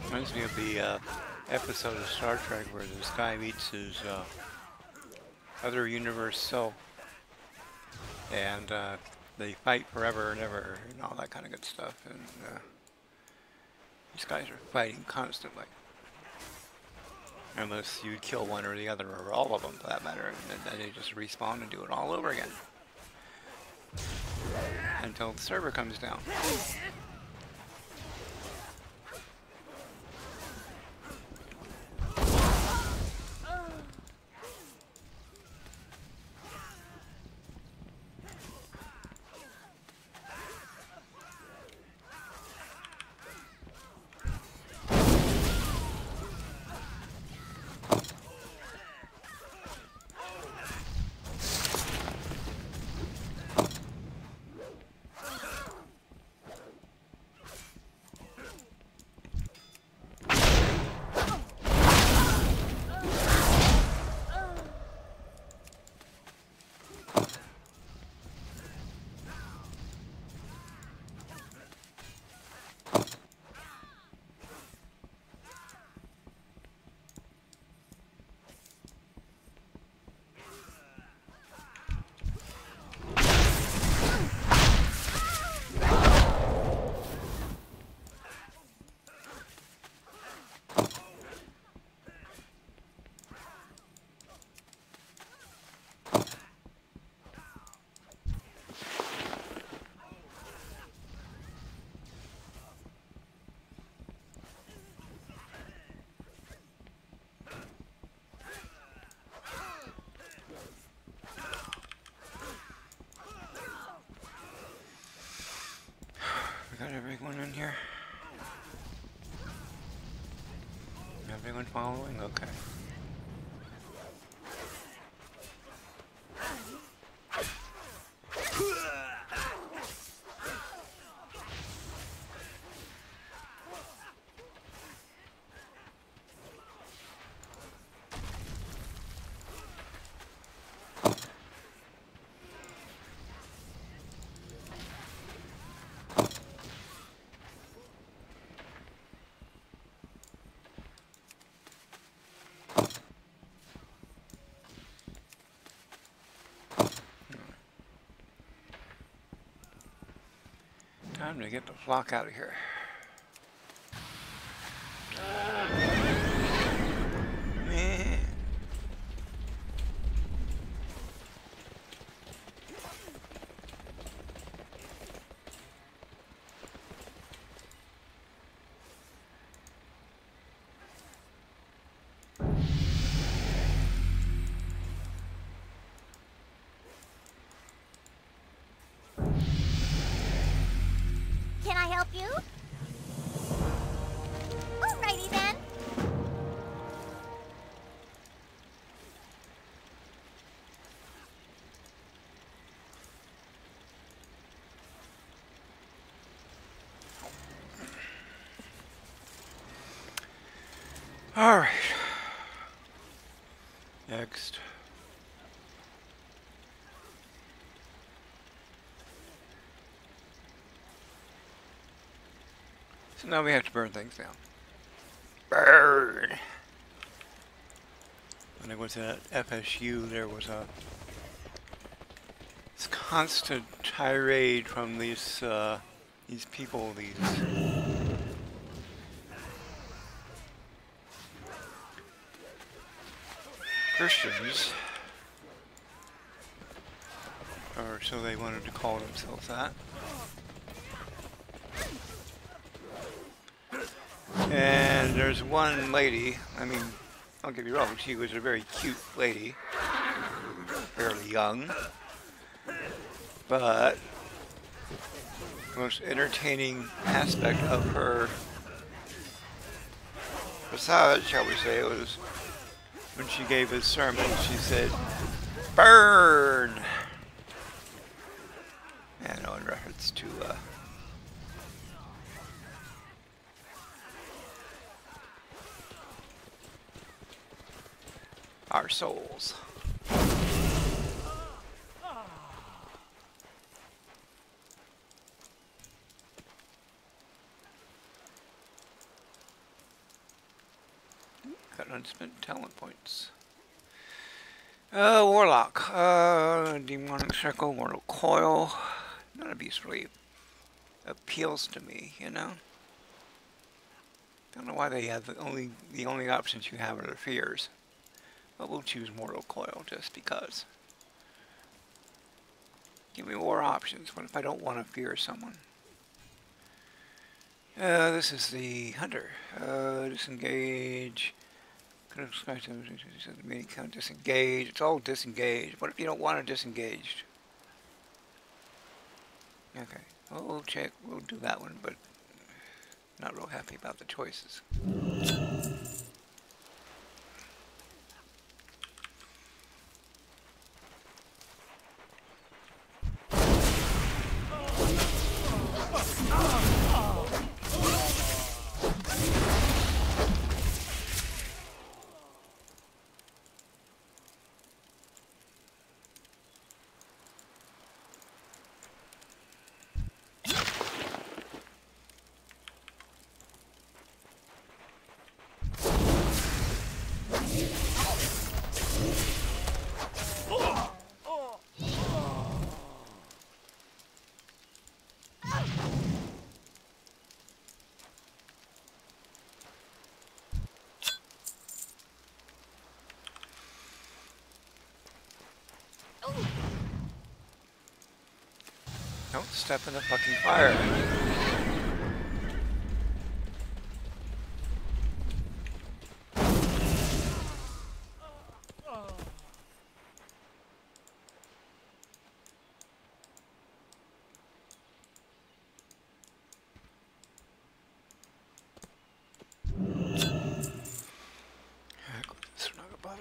Reminds me of the episode of Star Trek where this guy meets his other universe self, and they fight forever and ever and all that kind of good stuff, and these guys are fighting constantly. Unless you kill one or the other, or all of them for that matter, and then they just respawn and do it all over again. Until the server comes down. everyone in here? Everyone following? Okay. Time to get the flock out of here. Man. Can I help you? Alrighty then. All right. Next. So now we have to burn things down. Burn! When I went to that FSU, there was a this constant tirade from these people, these Christians, or so they wanted to call themselves that. And there's one lady, I mean, don't get me wrong, she was a very cute lady, fairly young, but the most entertaining aspect of her facade, shall we say, was when she gave a sermon, she said, "Burn!" And in reference to our souls. Got unspent talent points. Warlock. Demonic Circle, Mortal Coil. None of these really appeals to me, you know? Don't know why they have the only options you have are the fears. But we'll choose Mortal Coil just because. Give me more options. What if I don't want to fear someone? This is the Hunter. Disengage. Could have mini count disengage. It's all disengaged. What if you don't want to disengage? Okay. Well, we'll check. We'll do that one, but not real happy about the choices. Don't step in the fucking fire.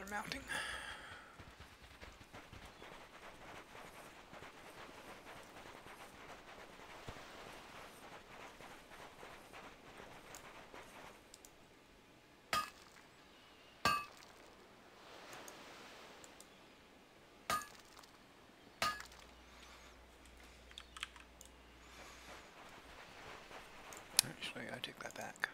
they're mounting. Actually, I take that back.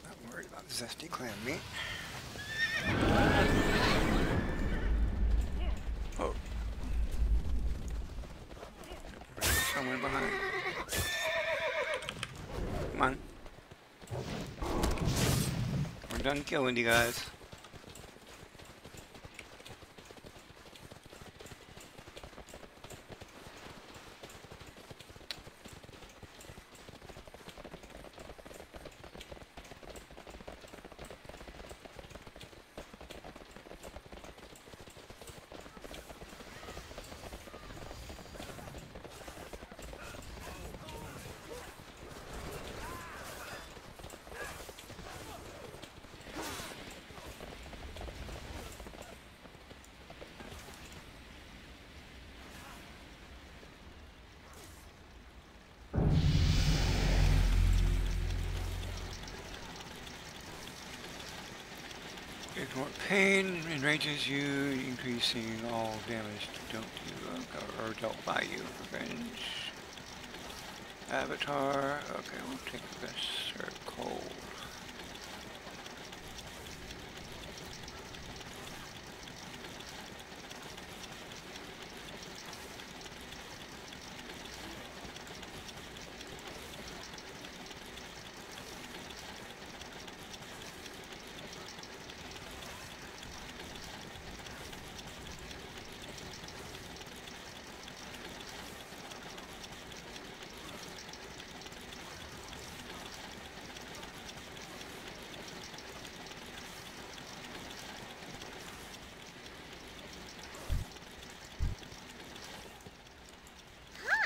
Not worried about zesty clam meat. Oh. Someone behind. Come on. We're done killing you guys. Ignore pain enrages you, increasing all damage dealt to or dealt by you. Revenge. Avatar. Okay, we'll take this or cold.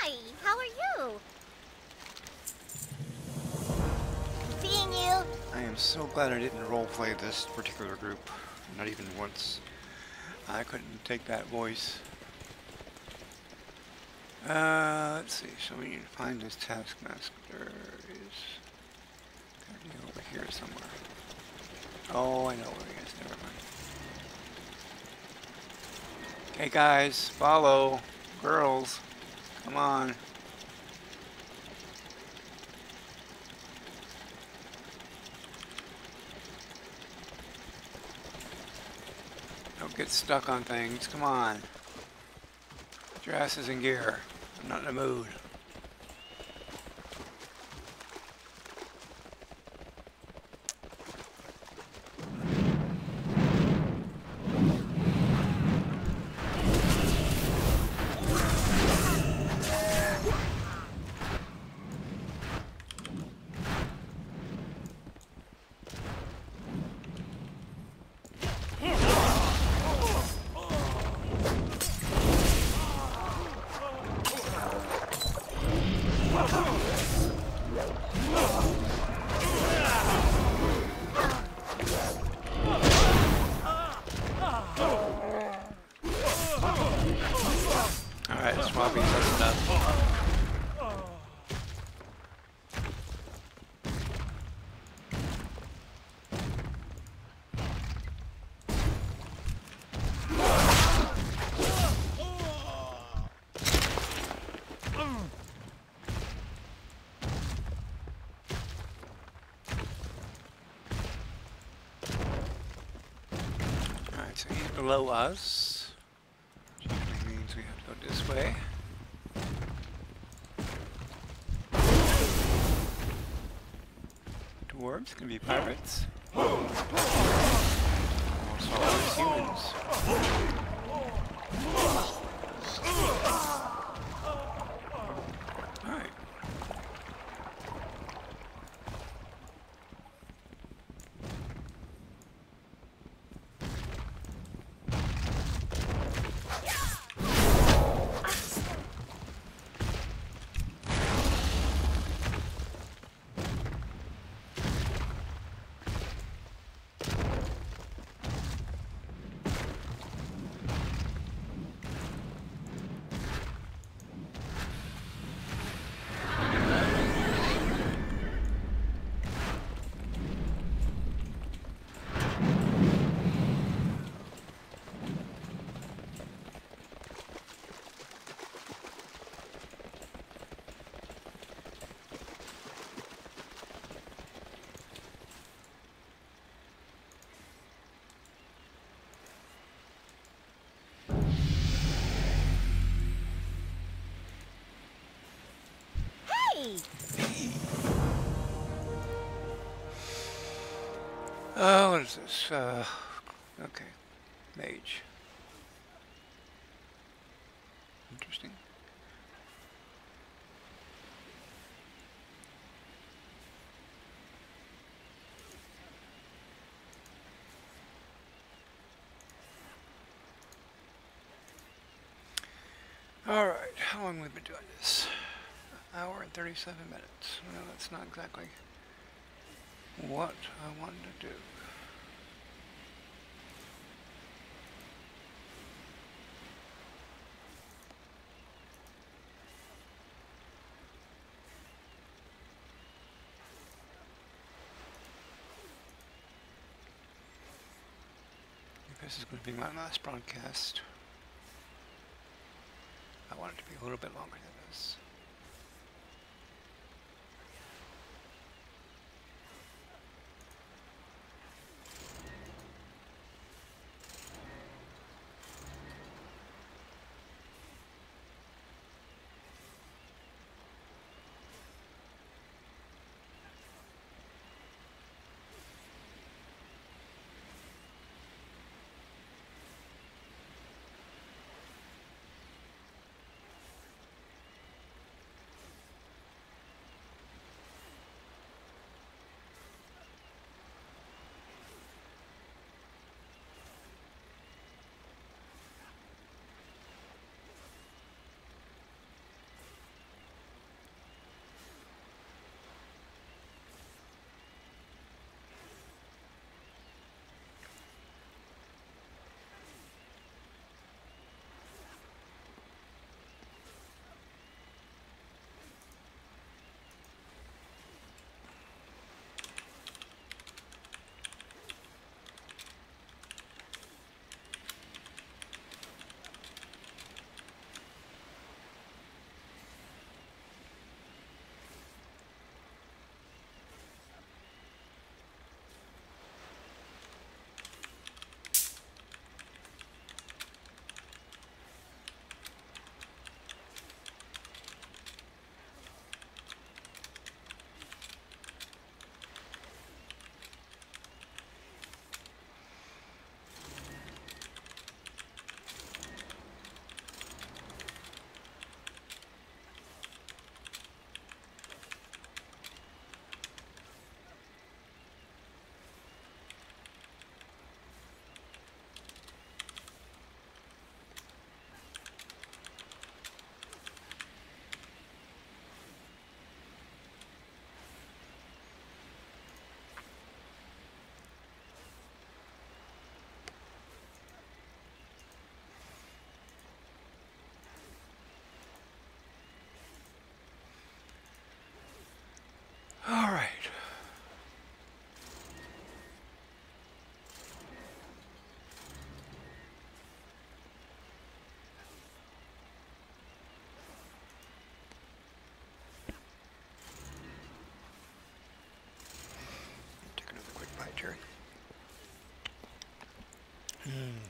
Hi, how are you? Seeing you. I am so glad I didn't roleplay this particular group. Not even once. I couldn't take that voice. Let's see. So we need to find this taskmaster. Is gotta be over here somewhere. Oh, I know where he is. Never mind. Okay, guys, follow. Girls, come on. Don't get stuck on things. Come on. Get your asses in gear. I'm not in the mood. Alright, Swampy, that's enough. below us, which usually means we have to go this way. Dwarves can be pirates. Also always humans. Alright. Hey! Oh, what is this? Okay. Mage. Interesting. Alright, how long have we been doing this? An hour and 37 minutes. Well, that's not exactly what I wanted to do. This is going to be my last broadcast. I want it to be a little bit longer than this.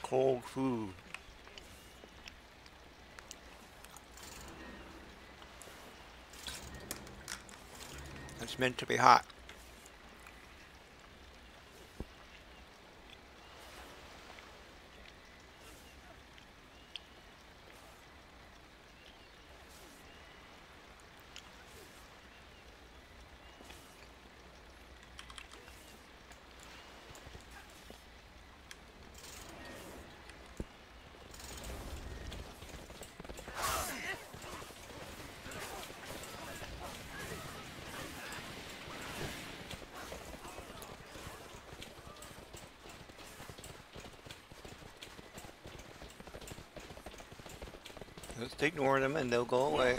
cold food. It's meant to be hot. Just ignore them and they'll go away.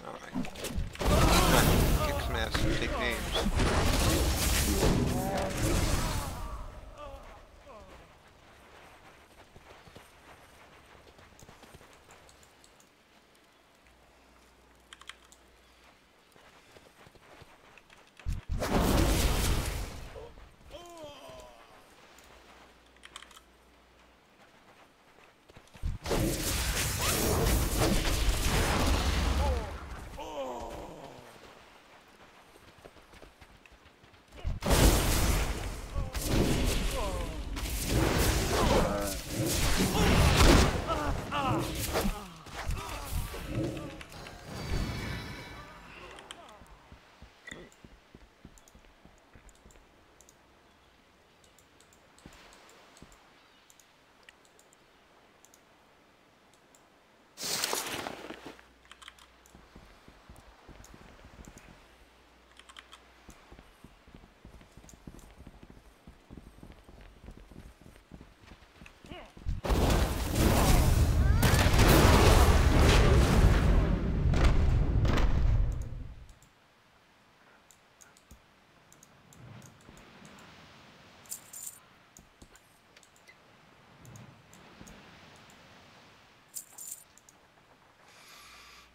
Alright. Kick some ass and take names.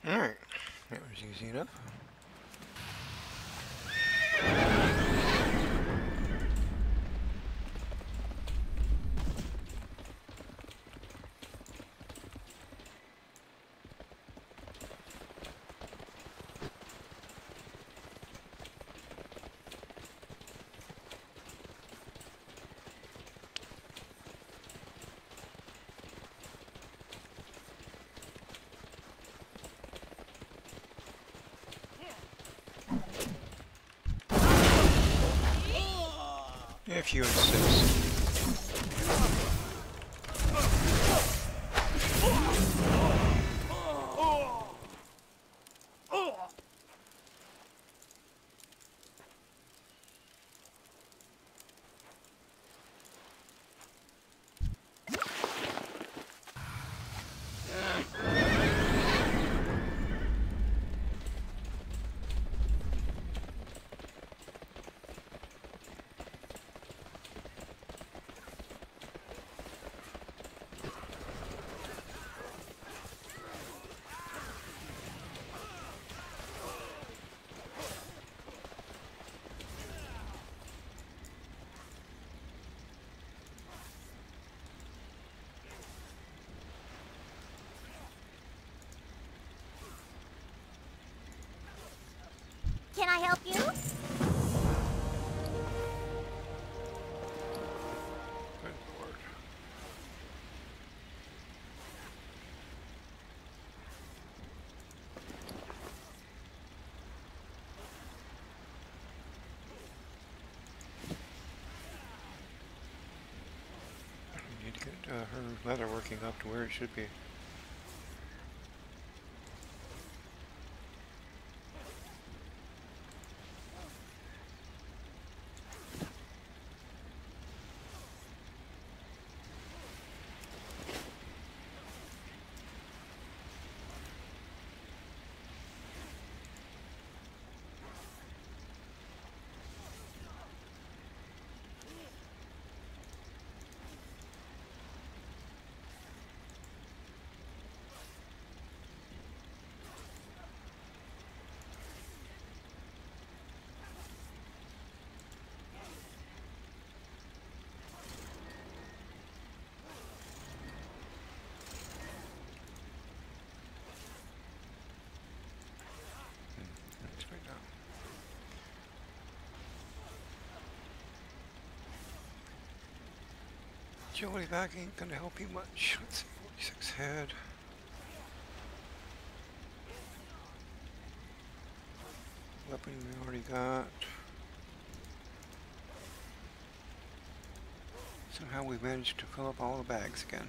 Alright, that was easy enough. If you insist. Can I help you? Good Lord. We need to get her leather working up to where it should be. Agility back ain't gonna help you much. Let's see, 46 head. Weapon we already got. Somehow we managed to fill up all the bags again.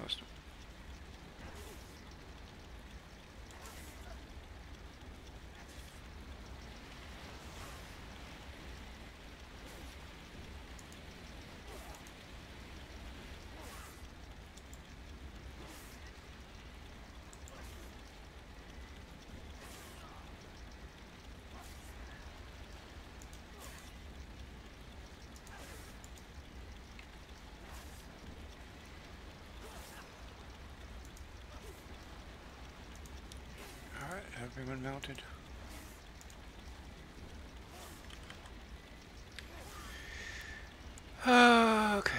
Most of them. Alright, everyone mounted. Okay.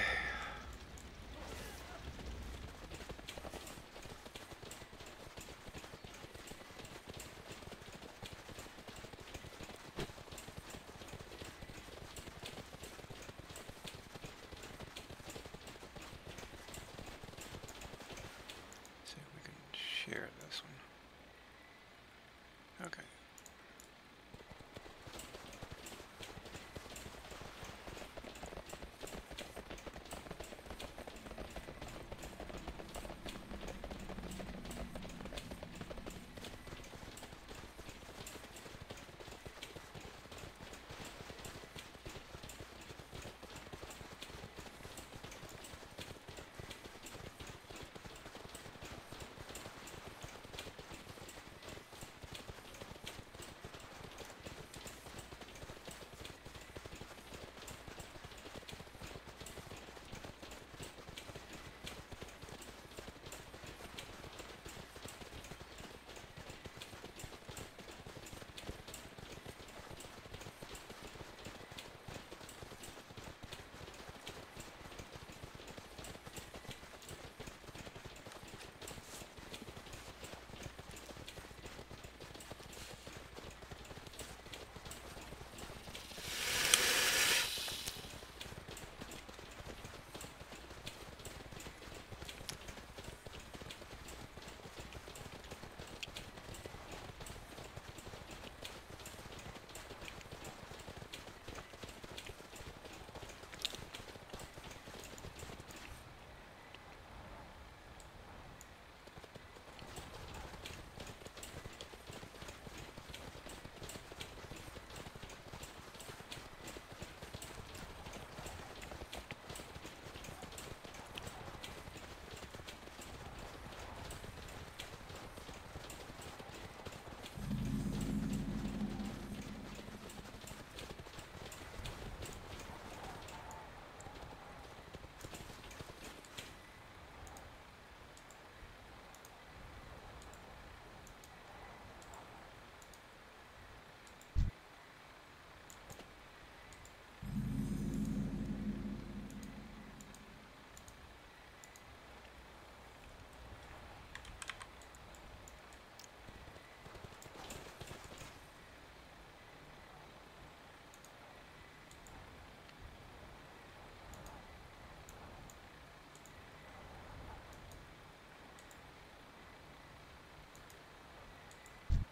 See if we can share this one. Okay.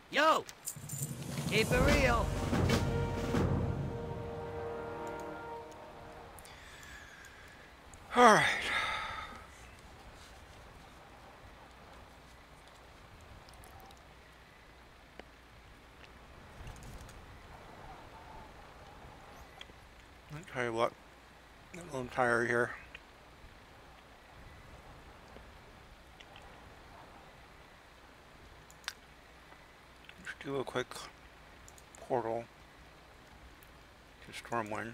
Yo! Keep it real. Alright. I'll tell you what, I'm a little tired here. Let's do a quick portal to Stormwind.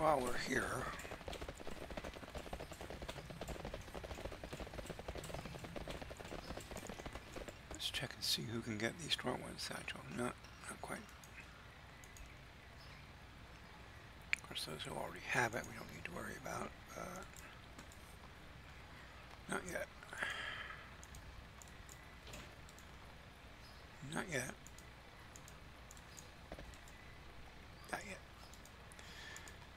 while we're here, let's check and see who can get the Stormwind Satchel. No, not quite. Of course, those who already have it, we don't need to worry about. Not yet. Not yet. Not yet.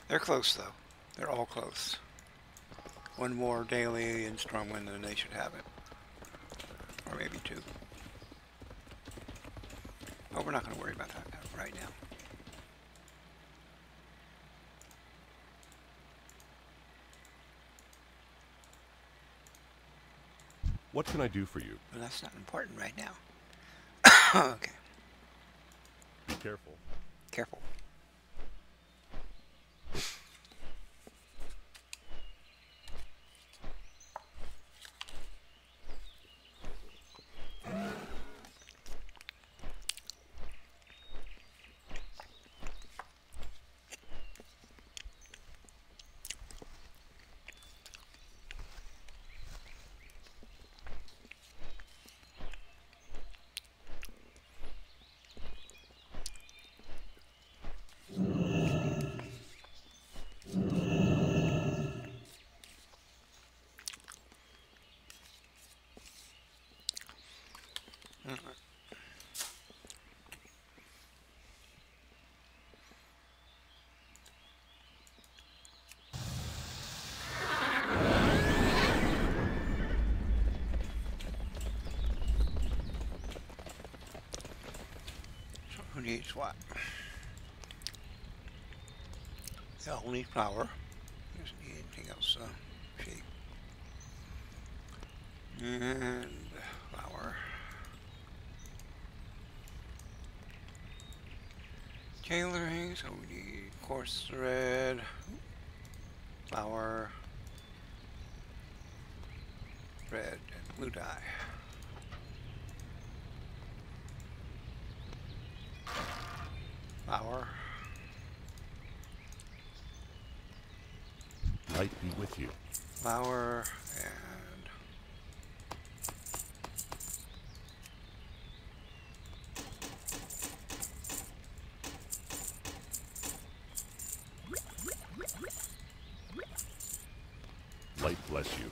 They're close, though. They're all close. One more daily in Stormwind and they should have it. Or maybe two. Oh, we're not going to worry about that right now. What can I do for you? But that's not important right now. Okay. Be careful. Careful. Who needs what? They'll need flour. Doesn't need anything else, shape. And flour. Tailoring, so we need coarse thread, flour, red, and blue dye. Flour. Light be with you. Flour and Light bless you.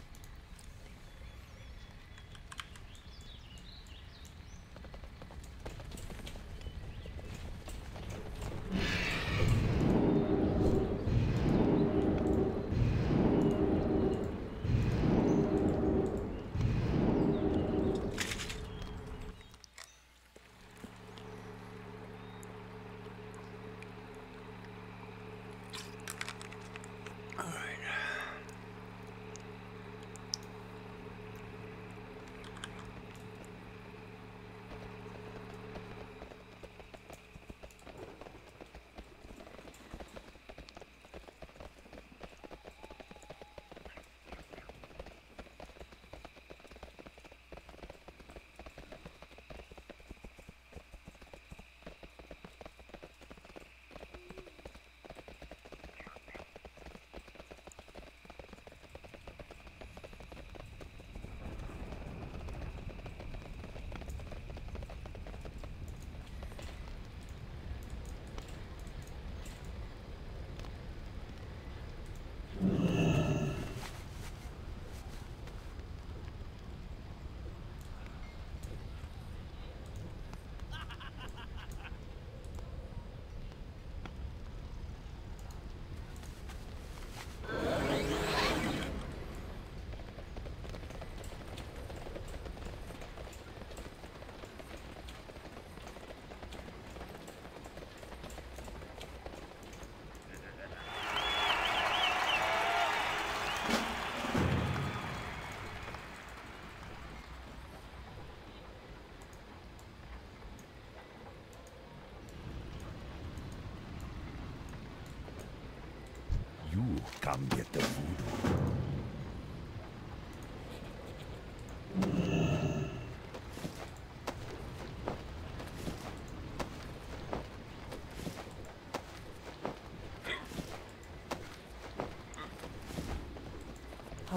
You come get the food.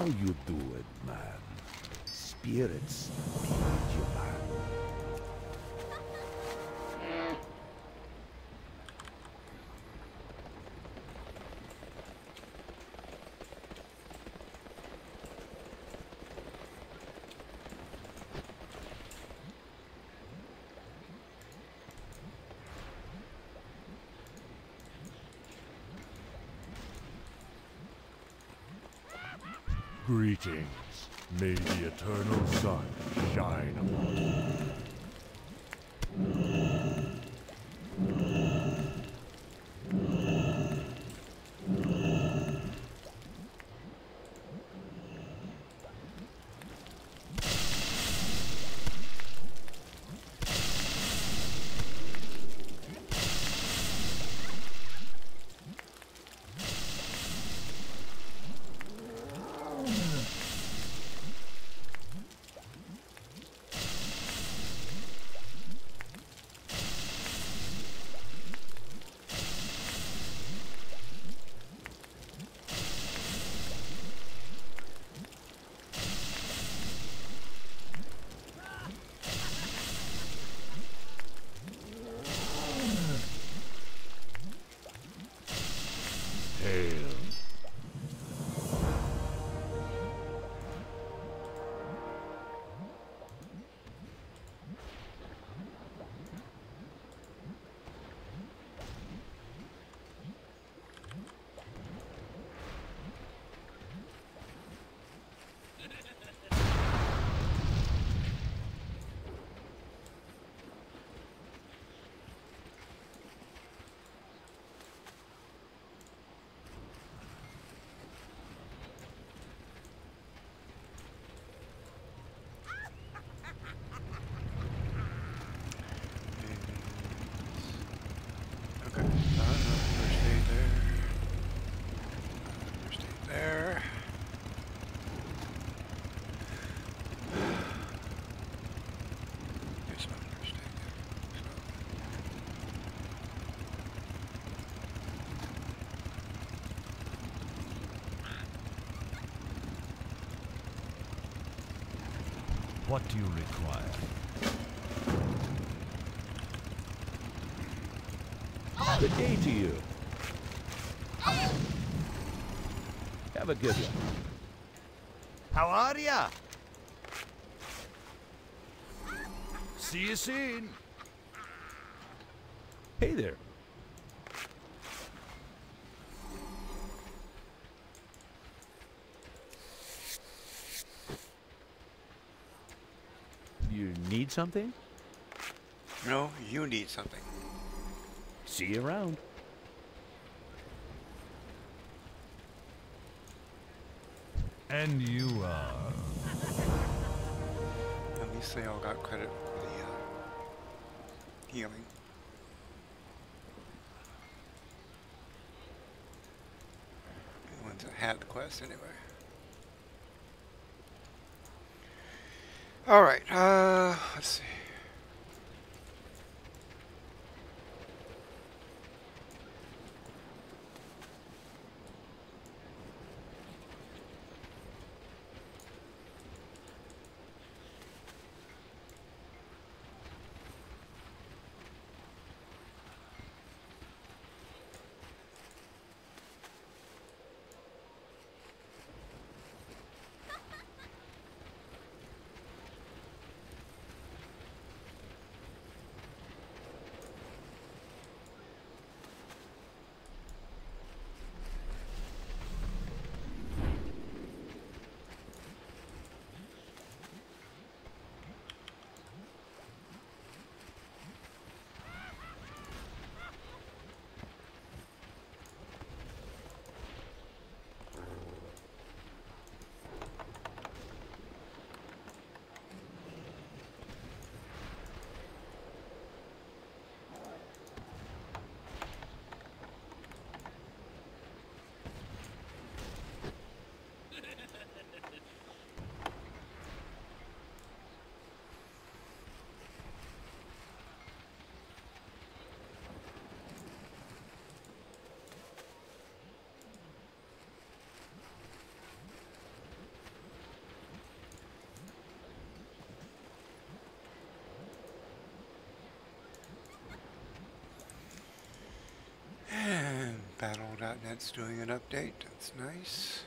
How you do it, man? Spirits behind your back. Greetings. May the eternal sun shine upon you. Hail. Okay. First aid there. First aid there. Here's my first aid What do you require? Good day to you. Have a good one. How are ya? See you soon. Hey there. You need something? No, you need something. See you around. And you are... At least they all got credit for the healing. The ones that had the quest anyway. Alright, let's see. That's doing an update. That's nice.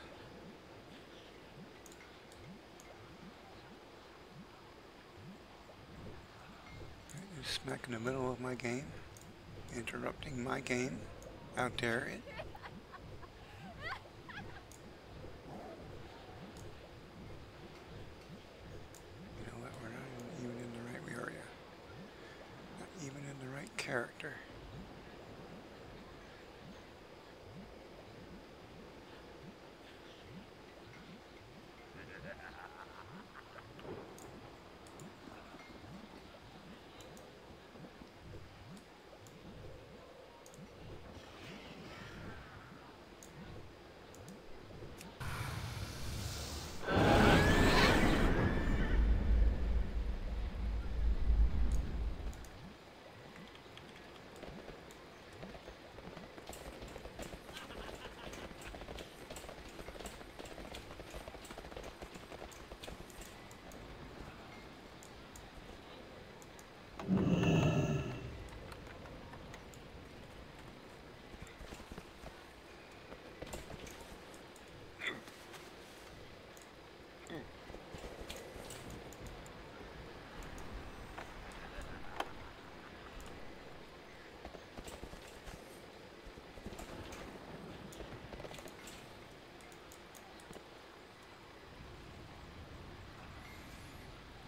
Right, smack in the middle of my game, interrupting my game out there. You know what? We're not even in the right area. Not even in the right character.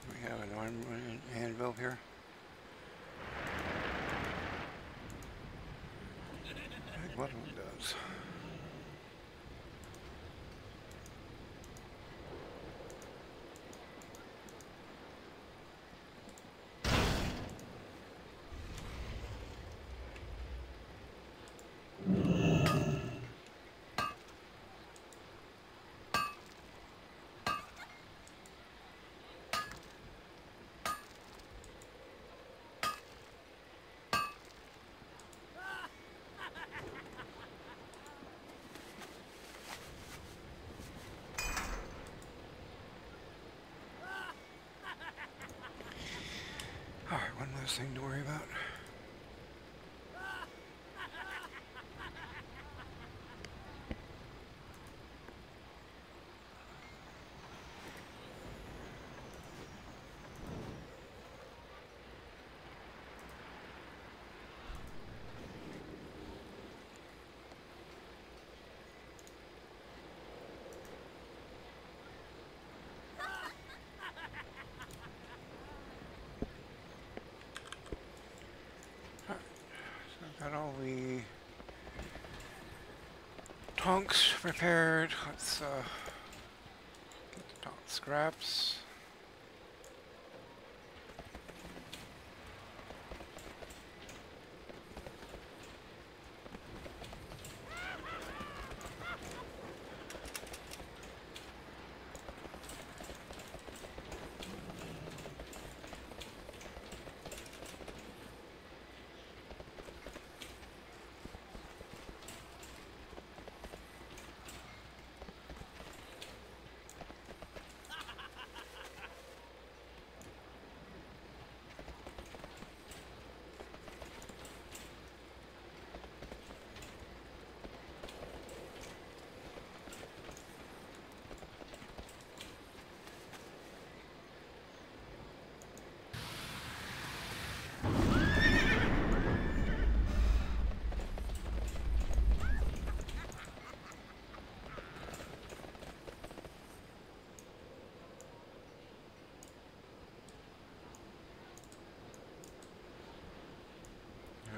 We have an arm anvil here. Like what one does. Alright, one less thing to worry about. Got all the tonks prepared. Let's get the tonk scraps.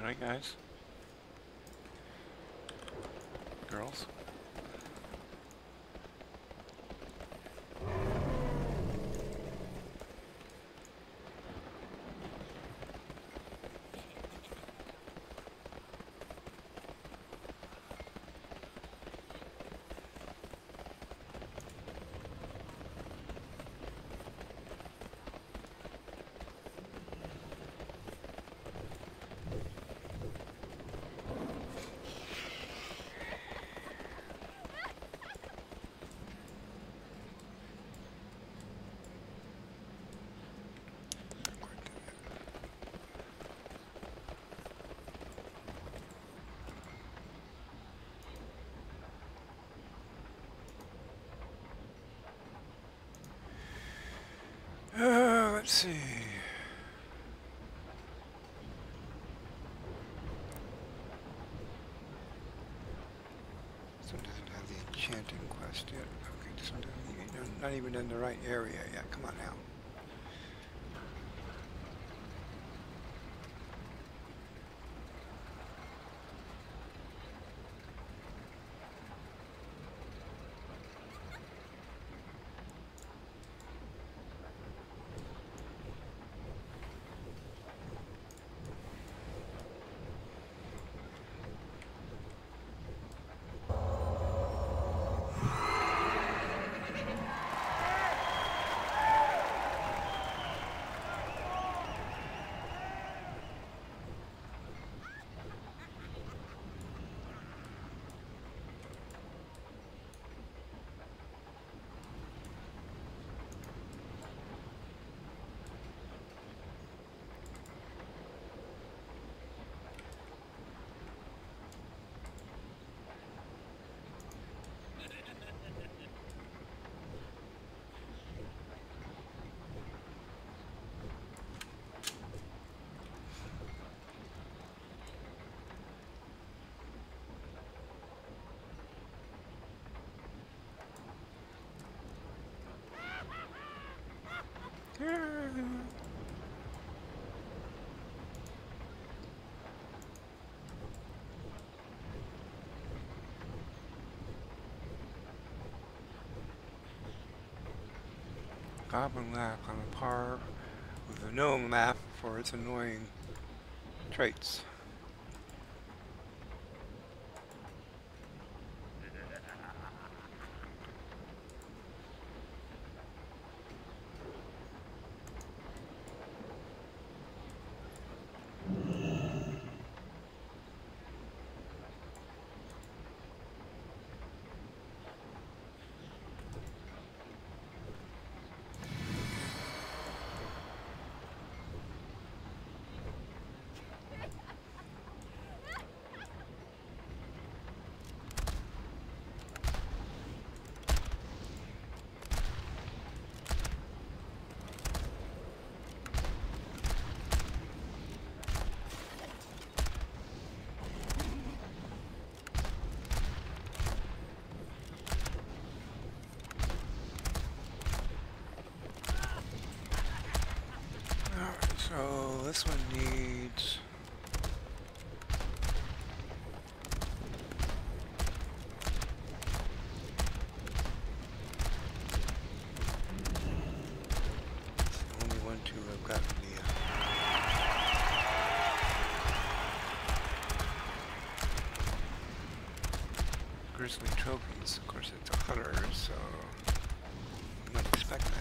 Alright, guys. Girls. Let's see. This one doesn't have the enchanting quest yet. Okay, this one doesn't even, not even in the right area yet. Come on now. Goblin map on a par with the gnome map for its annoying traits. So this one needs only one, two I've got the grizzly trophies. Of course, it's a hunter, so you might expect that.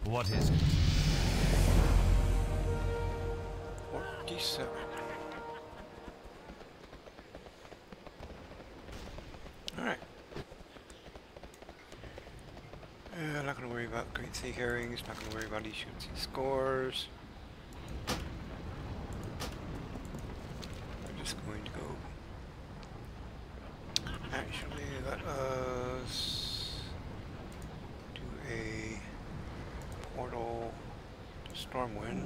What is it? 47. Alright. I'm not going to worry about Great Sea Herrings, not going to worry about these shoots and scores. I'm just going to go. Actually, let us do a portal to Stormwind.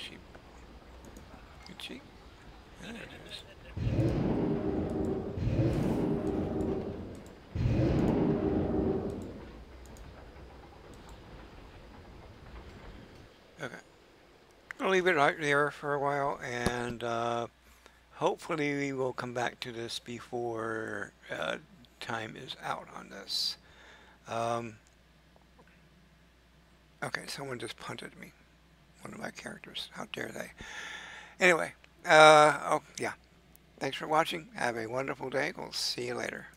Sheep. Good sheep. There it is. Okay. I'll leave it right there for a while, and hopefully we will come back to this before time is out on this. Okay, someone just punted me. One of my characters. How dare they? Anyway, oh yeah. Thanks for watching. Have a wonderful day. We'll see you later.